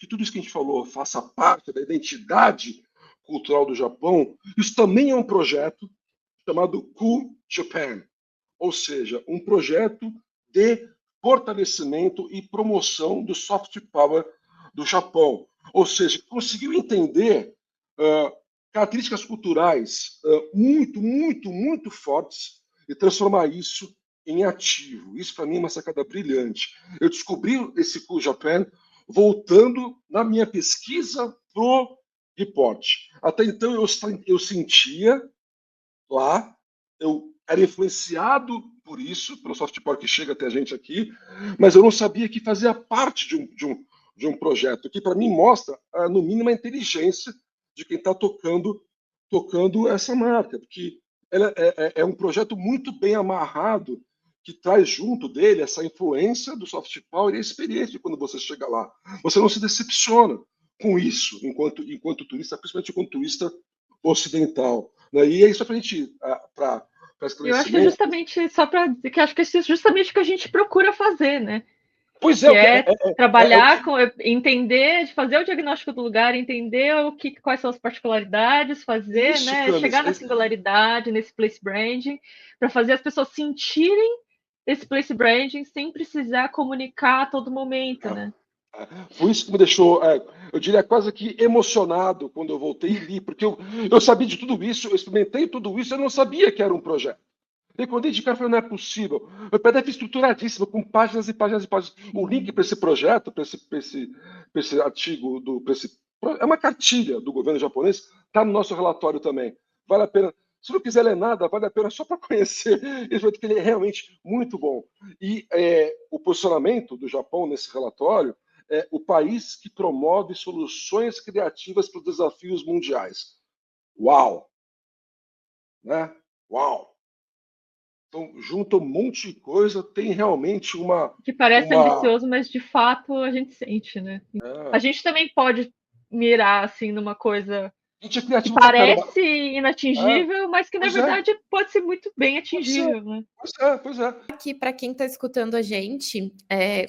tudo isso que a gente falou faça parte da identidade cultural do Japão, isso também é um projeto chamado Cool Japan, ou seja, um projeto de fortalecimento e promoção do soft power do Japão. Ou seja, conseguiu entender características culturais muito, muito, muito fortes e transformar isso em ativo. Isso, para mim, é uma sacada brilhante. Eu descobri esse Cool Japan voltando na minha pesquisa pro report. Até então, eu sentia lá, eu era influenciado por isso, pelo soft power que chega até a gente aqui, mas eu não sabia que fazia parte de um projeto, que para mim mostra, no mínimo, a inteligência de quem está tocando essa marca, porque ela é um projeto muito bem amarrado, que traz junto dele essa influência do soft power e a experiência de quando você chega lá. Você não se decepciona com isso, enquanto turista, principalmente enquanto turista ocidental. Né? E é isso para a gente, para eu acho que é justamente, só para dizer que acho que é justamente o que a gente procura fazer, né? Pois que é trabalhar que... com, entender, fazer o diagnóstico do lugar, entender quais são as particularidades, fazer, isso, né, Camis, chegar na singularidade, nesse place branding, para fazer as pessoas sentirem esse place branding sem precisar comunicar a todo momento, né? Foi isso que me deixou, eu diria, quase que emocionado quando eu voltei e li, porque eu sabia de tudo isso, eu experimentei tudo isso, eu não sabia que era um projeto. E quando eu de cara, eu falei, não é possível. O PDF é estruturadíssimo, com páginas e páginas e páginas. O link para esse projeto, para esse artigo, é uma cartilha do governo japonês, está no nosso relatório também. Vale a pena. Se não quiser ler nada, vale a pena só para conhecer esse projeto, que ele é realmente muito bom. E o posicionamento do Japão nesse relatório é o país que promove soluções criativas para os desafios mundiais. Uau! Né? Uau! Então, junta um monte de coisa, tem realmente uma... Que parece ambicioso, mas de fato a gente sente, né? A gente também pode mirar, assim, numa coisa que parece inatingível, mas que, na verdade, pode ser muito bem atingível, né? Pois é. Aqui, para quem está escutando a gente,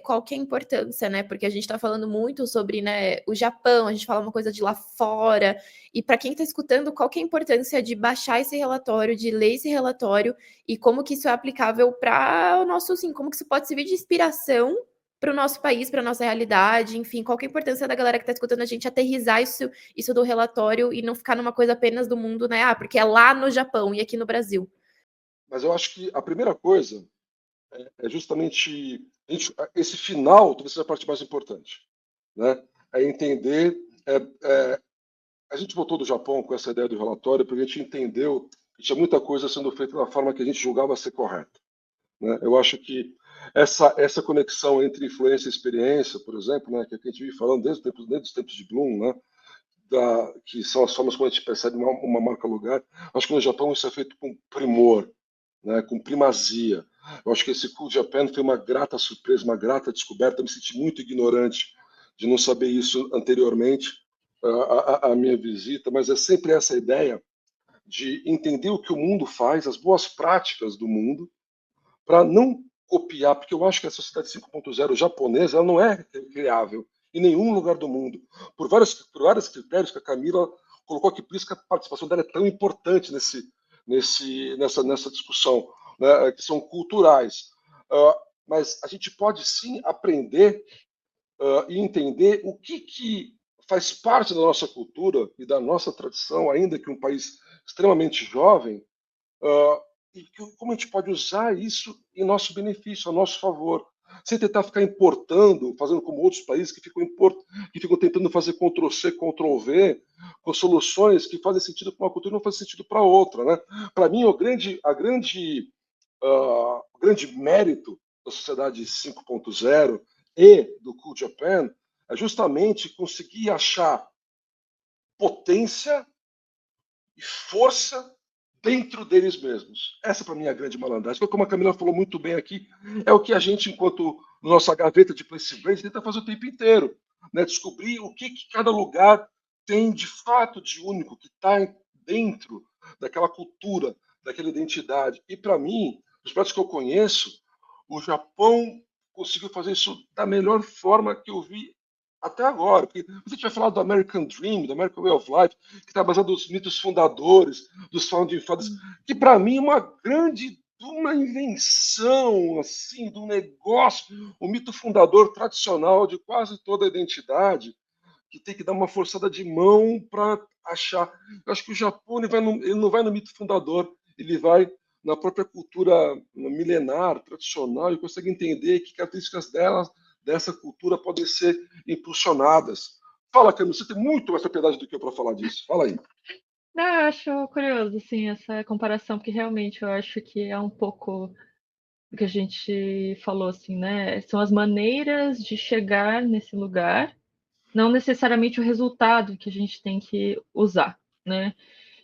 qual que é a importância, né? Porque a gente está falando muito sobre, né, o Japão, a gente fala uma coisa de lá fora, e para quem está escutando, qual que é a importância de baixar esse relatório, de ler esse relatório, e como que isso é aplicável para o nosso, assim, como que isso pode servir de inspiração para o nosso país, para a nossa realidade, enfim, qual que é a importância da galera que está escutando a gente aterrizar isso do relatório e não ficar numa coisa apenas do mundo, né? Porque é lá no Japão e aqui no Brasil. Mas eu acho que a primeira coisa é justamente esse final, talvez seja a parte mais importante, né? É entender. A gente voltou do Japão com essa ideia do relatório porque a gente entendeu que tinha muita coisa sendo feita da forma que a gente julgava ser correta, né? Eu acho que essa conexão entre influência e experiência, por exemplo, né, que a gente vive falando desde os tempos de Bloom, né, que são as formas como a gente percebe uma marca lugar. Acho que no Japão isso é feito com primor, né, com primazia. Eu acho que esse Cool Japan foi uma grata surpresa, uma grata descoberta. Eu me senti muito ignorante de não saber isso anteriormente à minha visita, mas é sempre essa ideia de entender o que o mundo faz, as boas práticas do mundo, para não copiar, porque eu acho que a sociedade 5.0 japonesa ela não é criável em nenhum lugar do mundo, por vários critérios que a Camila colocou aqui, por isso que a participação dela é tão importante nessa discussão, né, que são culturais. Mas a gente pode sim aprender e entender o que faz parte da nossa cultura e da nossa tradição, ainda que um país extremamente jovem, e como a gente pode usar isso em nosso benefício, a nosso favor, sem tentar ficar importando, fazendo como outros países que ficam tentando fazer Ctrl-C, Ctrl-V, com soluções que fazem sentido para uma cultura e não fazem sentido para outra. Né? Para mim, o grande mérito da sociedade 5.0 e do Cool Japan é justamente conseguir achar potência e força dentro deles mesmos. Essa, para mim, é a grande malandragem. Como a Camila falou muito bem aqui, é o que a gente, enquanto nossa gaveta de place brand, tenta fazer o tempo inteiro. Né? Descobrir o que cada lugar tem de fato de único, que está dentro daquela cultura, daquela identidade. E para mim, os projetos que eu conheço, o Japão conseguiu fazer isso da melhor forma que eu vi até agora. Porque você tinha falado do American Dream, do American Way of Life, que está baseado nos mitos fundadores, dos Founding Fathers, que para mim é uma invenção, assim, de um negócio, o mito fundador tradicional de quase toda a identidade, que tem que dar uma forçada de mão para achar. Eu acho que o Japão ele não vai no mito fundador, ele vai na própria cultura milenar, tradicional, e consegue entender que características dessa cultura podem ser impulsionadas. Fala, Camila, você tem muito mais propriedade do que eu para falar disso. Fala aí. Não, eu acho curioso, assim, essa comparação, porque realmente eu acho que é um pouco o que a gente falou, assim, né? São as maneiras de chegar nesse lugar, não necessariamente o resultado que a gente tem que usar, né?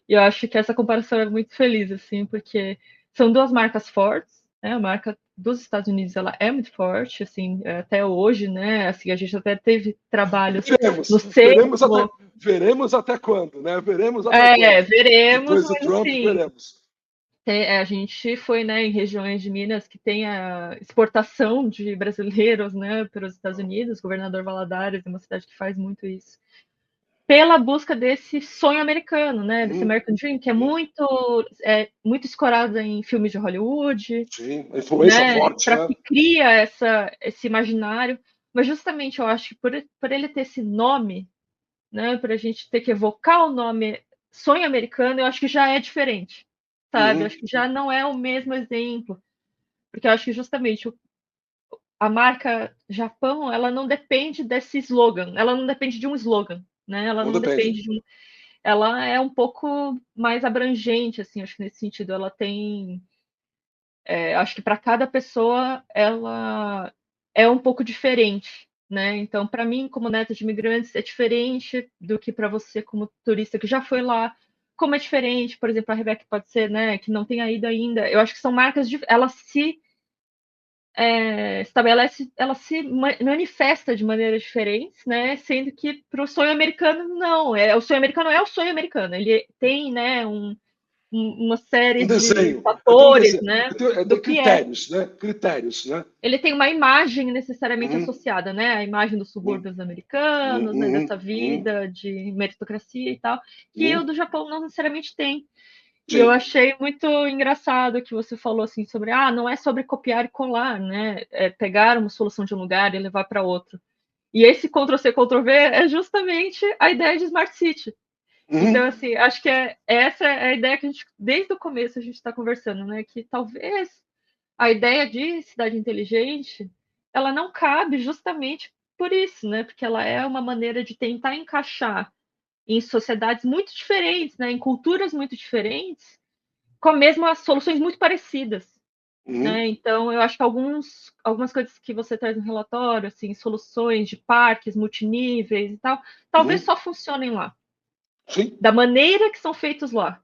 E eu acho que essa comparação é muito feliz, assim, porque são duas marcas fortes, né? A marca dos Estados Unidos, ela é muito forte, assim, até hoje, né? Assim, a gente até teve trabalhos no seio. Veremos até quando, né? Veremos até quando. Veremos, Depois do mas Trump, assim, veremos. a gente foi, né, em regiões de Minas que tem a exportação de brasileiros, né, para os Estados Unidos. Governador Valadares é uma cidade que faz muito isso, pela busca desse sonho americano, né, desse American Dream, que é muito escorado em filmes de Hollywood. Sim, a influência forte, para né? que cria esse imaginário. Mas justamente eu acho que por ele ter esse nome, né, para a gente ter que evocar o nome sonho americano, eu acho que já é diferente, sabe? Eu acho que já não é o mesmo exemplo, porque eu acho que justamente a marca Japão, ela não depende desse slogan, ela não depende de um slogan, né? Ela não depende de ela é um pouco mais abrangente, assim, acho que nesse sentido, ela tem, acho que para cada pessoa ela é um pouco diferente, né? Então, para mim, como neta de imigrantes, é diferente do que para você, como turista que já foi lá. Como é diferente, por exemplo, a Rebeca pode ser, né, que não tenha ido ainda. Eu acho que são marcas, elas se estabelece, ela se manifesta de maneiras diferentes, né? Sendo que para o sonho americano não, o sonho americano é o sonho americano. Ele tem, né, uma série de fatores, né? Do critérios, né? Critérios, né? Ele tem uma imagem necessariamente associada, né? A imagem dos subúrbios americanos, né? Dessa vida de meritocracia e tal, que o do Japão não necessariamente tem. E eu achei muito engraçado que você falou assim sobre, não é sobre copiar e colar, né? É pegar uma solução de um lugar e levar para outro. E esse Ctrl-C, Ctrl-V é justamente a ideia de Smart City. Então, assim, acho que essa é a ideia que a gente, desde o começo, a gente está conversando, né? Que talvez a ideia de cidade inteligente, ela não cabe justamente por isso, né? Porque ela é uma maneira de tentar encaixar em sociedades muito diferentes, né? Em culturas muito diferentes, com as mesmas soluções muito parecidas. Né? Então, eu acho que algumas coisas que você traz no relatório, assim, soluções de parques multiníveis e tal, talvez só funcionem lá. Sim. Da maneira que são feitos lá.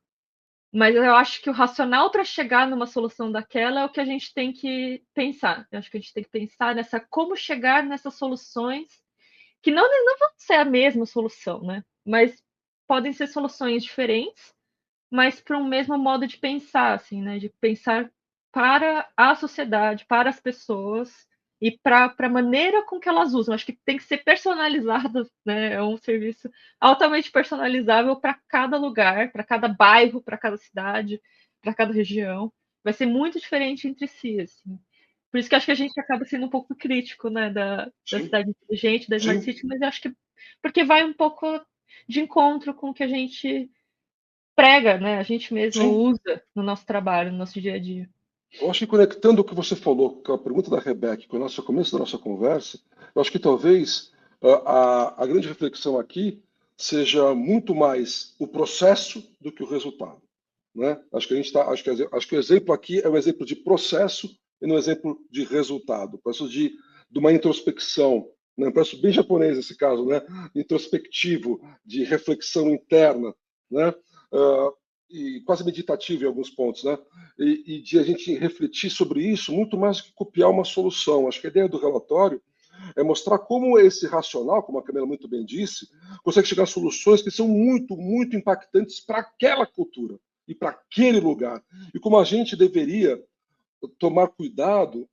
Mas eu acho que o racional para chegar numa solução daquela é o que a gente tem que pensar. Eu acho que a gente tem que pensar como chegar nessas soluções que não vão ser a mesma solução, né? Mas podem ser soluções diferentes, mas para um mesmo modo de pensar, assim, né? De pensar para a sociedade, para as pessoas e para a maneira com que elas usam. Acho que tem que ser personalizado, né? É um serviço altamente personalizável para cada lugar, para cada bairro, para cada cidade, para cada região. Vai ser muito diferente entre si, assim. Por isso que acho que a gente acaba sendo um pouco crítico, né, da cidade inteligente, da Smart City, mas acho que porque vai um pouco de encontro com o que a gente prega, né? A gente mesmo usa no nosso trabalho, no nosso dia a dia. Eu acho que conectando o que você falou com a pergunta da Rebeca, com o começo da nossa conversa, eu acho que talvez a grande reflexão aqui seja muito mais o processo do que o resultado, né? Acho que o exemplo aqui é um exemplo de processo e não um exemplo de resultado, processo de uma introspecção, né? Um processo bem japonês nesse caso, né? Introspectivo, de reflexão interna, né? E quase meditativo em alguns pontos, né? E de a gente refletir sobre isso muito mais do que copiar uma solução. Acho que a ideia do relatório É mostrar como esse racional, como a Camila muito bem disse, consegue chegar a soluções que são muito, muito impactantes para aquela cultura e para aquele lugar. E como a gente deveria tomar cuidado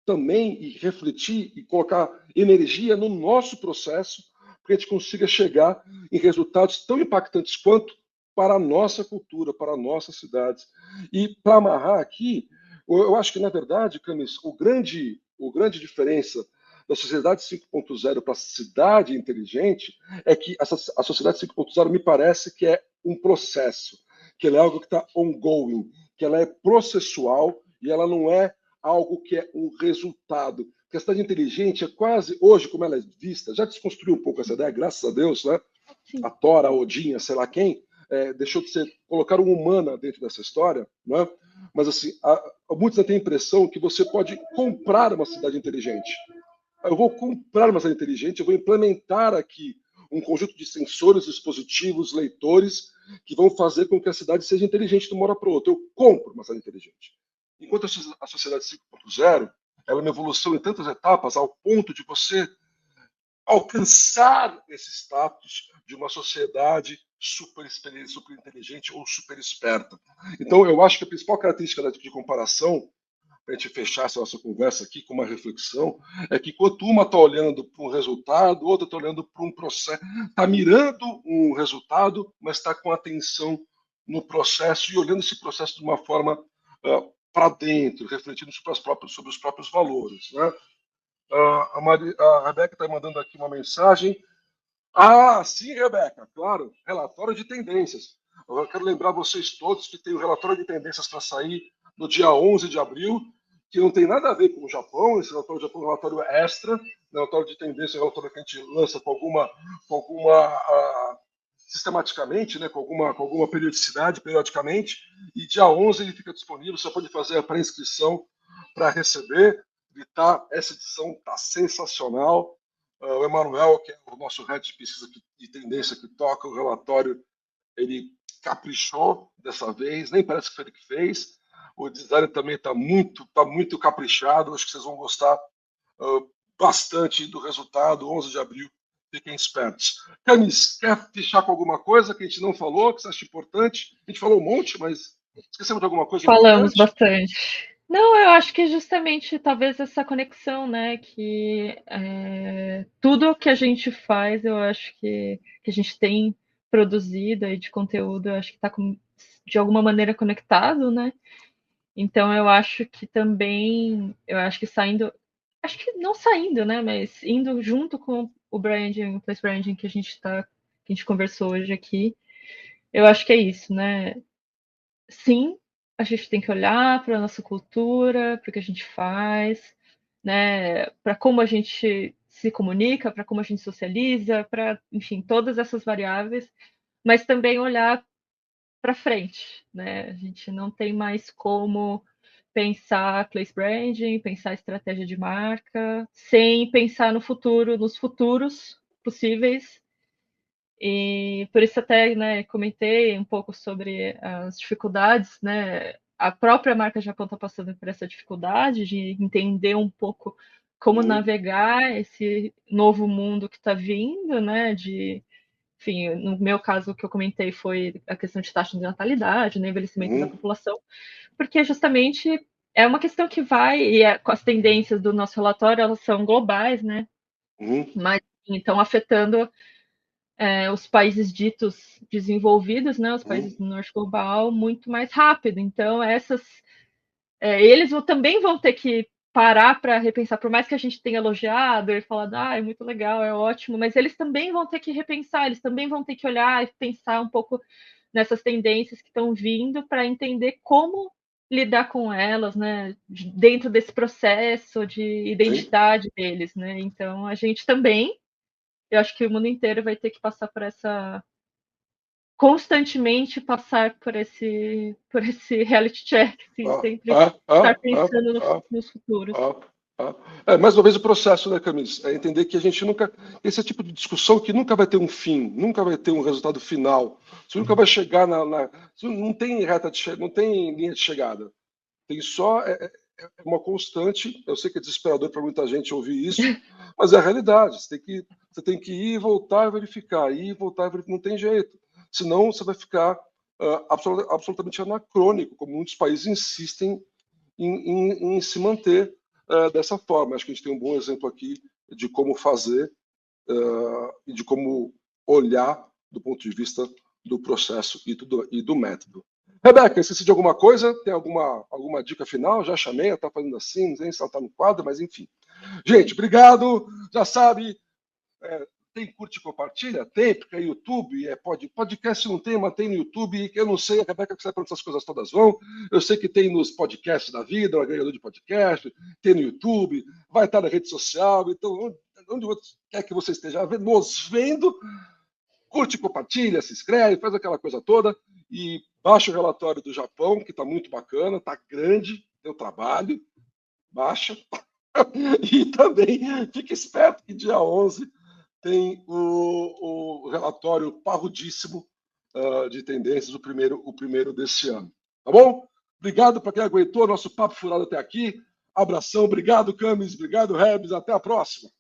também e refletir e colocar energia no nosso processo para que a gente consiga chegar em resultados tão impactantes quanto para a nossa cultura, para nossas cidades. E para amarrar aqui, eu acho que, na verdade, Camis, o grande diferença da sociedade 5.0 para a cidade inteligente é que a sociedade 5.0 me parece que é um processo, que ela é algo que está ongoing, que ela é processual e ela não é algo que é um resultado. Porque a cidade inteligente é quase, hoje, como ela é vista, já desconstruiu um pouco essa ideia, graças a Deus, né? A Tora, a Odinha, sei lá quem, deixou de ser, colocar um humana dentro dessa história, né? Mas assim, muitos têm a impressão que você pode comprar uma cidade inteligente. Eu vou comprar uma cidade inteligente, eu vou implementar aqui um conjunto de sensores, dispositivos, leitores, que vão fazer com que a cidade seja inteligente de uma hora para outra. Eu compro uma cidade inteligente. Enquanto a sociedade 5.0 ela é uma evolução em tantas etapas, ao ponto de você alcançar esse status de uma sociedade super inteligente ou super esperta. Então, eu acho que a principal característica de comparação, para a gente fechar essa nossa conversa aqui com uma reflexão, é que enquanto uma está olhando para um resultado, outra está olhando para um processo, está mirando um resultado, mas está com atenção no processo e olhando esse processo de uma forma para dentro, refletindo sobre os próprios valores. Né? A Rebeca está mandando aqui uma mensagem. Sim, Rebeca, claro, relatório de tendências. Eu quero lembrar vocês todos que tem o relatório de tendências para sair no dia 11 de abril, que não tem nada a ver com o Japão. Esse relatório do Japão é um relatório extra, relatório de tendência é um relatório que a gente lança com alguma sistematicamente, né, com alguma periodicidade, periodicamente, e dia 11 ele fica disponível, você pode fazer a pré-inscrição para receber. Essa edição está sensacional. O Emanuel, que é o nosso head de pesquisa de tendência que toca o relatório, ele caprichou dessa vez, nem parece que foi ele que fez. O design também está muito caprichado, acho que vocês vão gostar bastante do resultado, 11 de abril. Fiquem espertos. Camis, quer fechar com alguma coisa que a gente não falou, que você acha importante? A gente falou um monte, mas esquecemos de alguma coisa Falamos importante? bastante. Não, eu acho que justamente talvez essa conexão, né? Que tudo que a gente faz, eu acho que a gente tem produzido aí de conteúdo, eu acho que está de alguma maneira conectado, né? Então eu acho que também, acho que não saindo, né? Mas indo junto com o branding, o place branding que a gente conversou hoje aqui, eu acho que é isso, né? Sim, a gente tem que olhar para a nossa cultura, para o que a gente faz, né? Para como a gente se comunica, para como a gente socializa, para, enfim, todas essas variáveis, mas também olhar para frente, né? A gente não tem mais como pensar place branding, pensar estratégia de marca, sem pensar no futuro, nos futuros possíveis. E por isso até, né, comentei um pouco sobre as dificuldades, né? A própria marca Japão está passando por essa dificuldade de entender um pouco como navegar esse novo mundo que está vindo, né? Enfim, no meu caso, o que eu comentei foi a questão de taxa de natalidade, né, envelhecimento da população, porque justamente é uma questão que vai, com as tendências do nosso relatório, elas são globais, né? Mas estão afetando os países ditos desenvolvidos, né, os países do norte global, muito mais rápido. Então, eles também vão ter que parar para repensar, por mais que a gente tenha elogiado e falado, é muito legal, é ótimo, mas eles também vão ter que repensar, eles também vão ter que olhar e pensar um pouco nessas tendências que estão vindo para entender como lidar com elas, né, dentro desse processo de identidade deles, né? Então, a gente também, eu acho que o mundo inteiro vai ter que passar por constantemente passar por esse reality check, assim, sempre estar pensando nos futuros. Mais uma vez o processo, né, Camis? É entender que a gente nunca. Esse tipo de discussão que nunca vai ter um fim, nunca vai ter um resultado final. Você nunca vai chegar não tem reta de não tem linha de chegada. Tem só uma constante. Eu sei que é desesperador para muita gente ouvir isso, mas é a realidade. Você tem que ir e voltar a verificar, não tem jeito. Senão você vai ficar absolutamente anacrônico, como muitos países insistem em se manter dessa forma. Acho que a gente tem um bom exemplo aqui de como fazer e de como olhar do ponto de vista do processo e do método. Rebeca, esqueci de alguma coisa? Tem alguma dica final? Já chamei, ela está fazendo assim, não sei se ela está no quadro, mas enfim. Gente, obrigado. Já sabe, tem curte e compartilha? Tem, porque é YouTube, podcast não tem, mas tem no YouTube. Eu não sei, a Rebeca que sabe para onde essas coisas todas vão. Eu sei que tem nos podcasts da vida, o agregador de podcast, tem no YouTube, vai estar na rede social. Então, onde quer que você esteja nos vendo, curte, compartilha, se inscreve, faz aquela coisa toda e baixa o relatório do Japão, que está muito bacana, está grande, deu trabalho, baixa. E também fique esperto que dia 11 tem o relatório parrudíssimo de tendências, o primeiro desse ano. Tá bom? Obrigado para quem aguentou nosso papo furado até aqui. Abração, obrigado, Camis, obrigado, Rebs, até a próxima.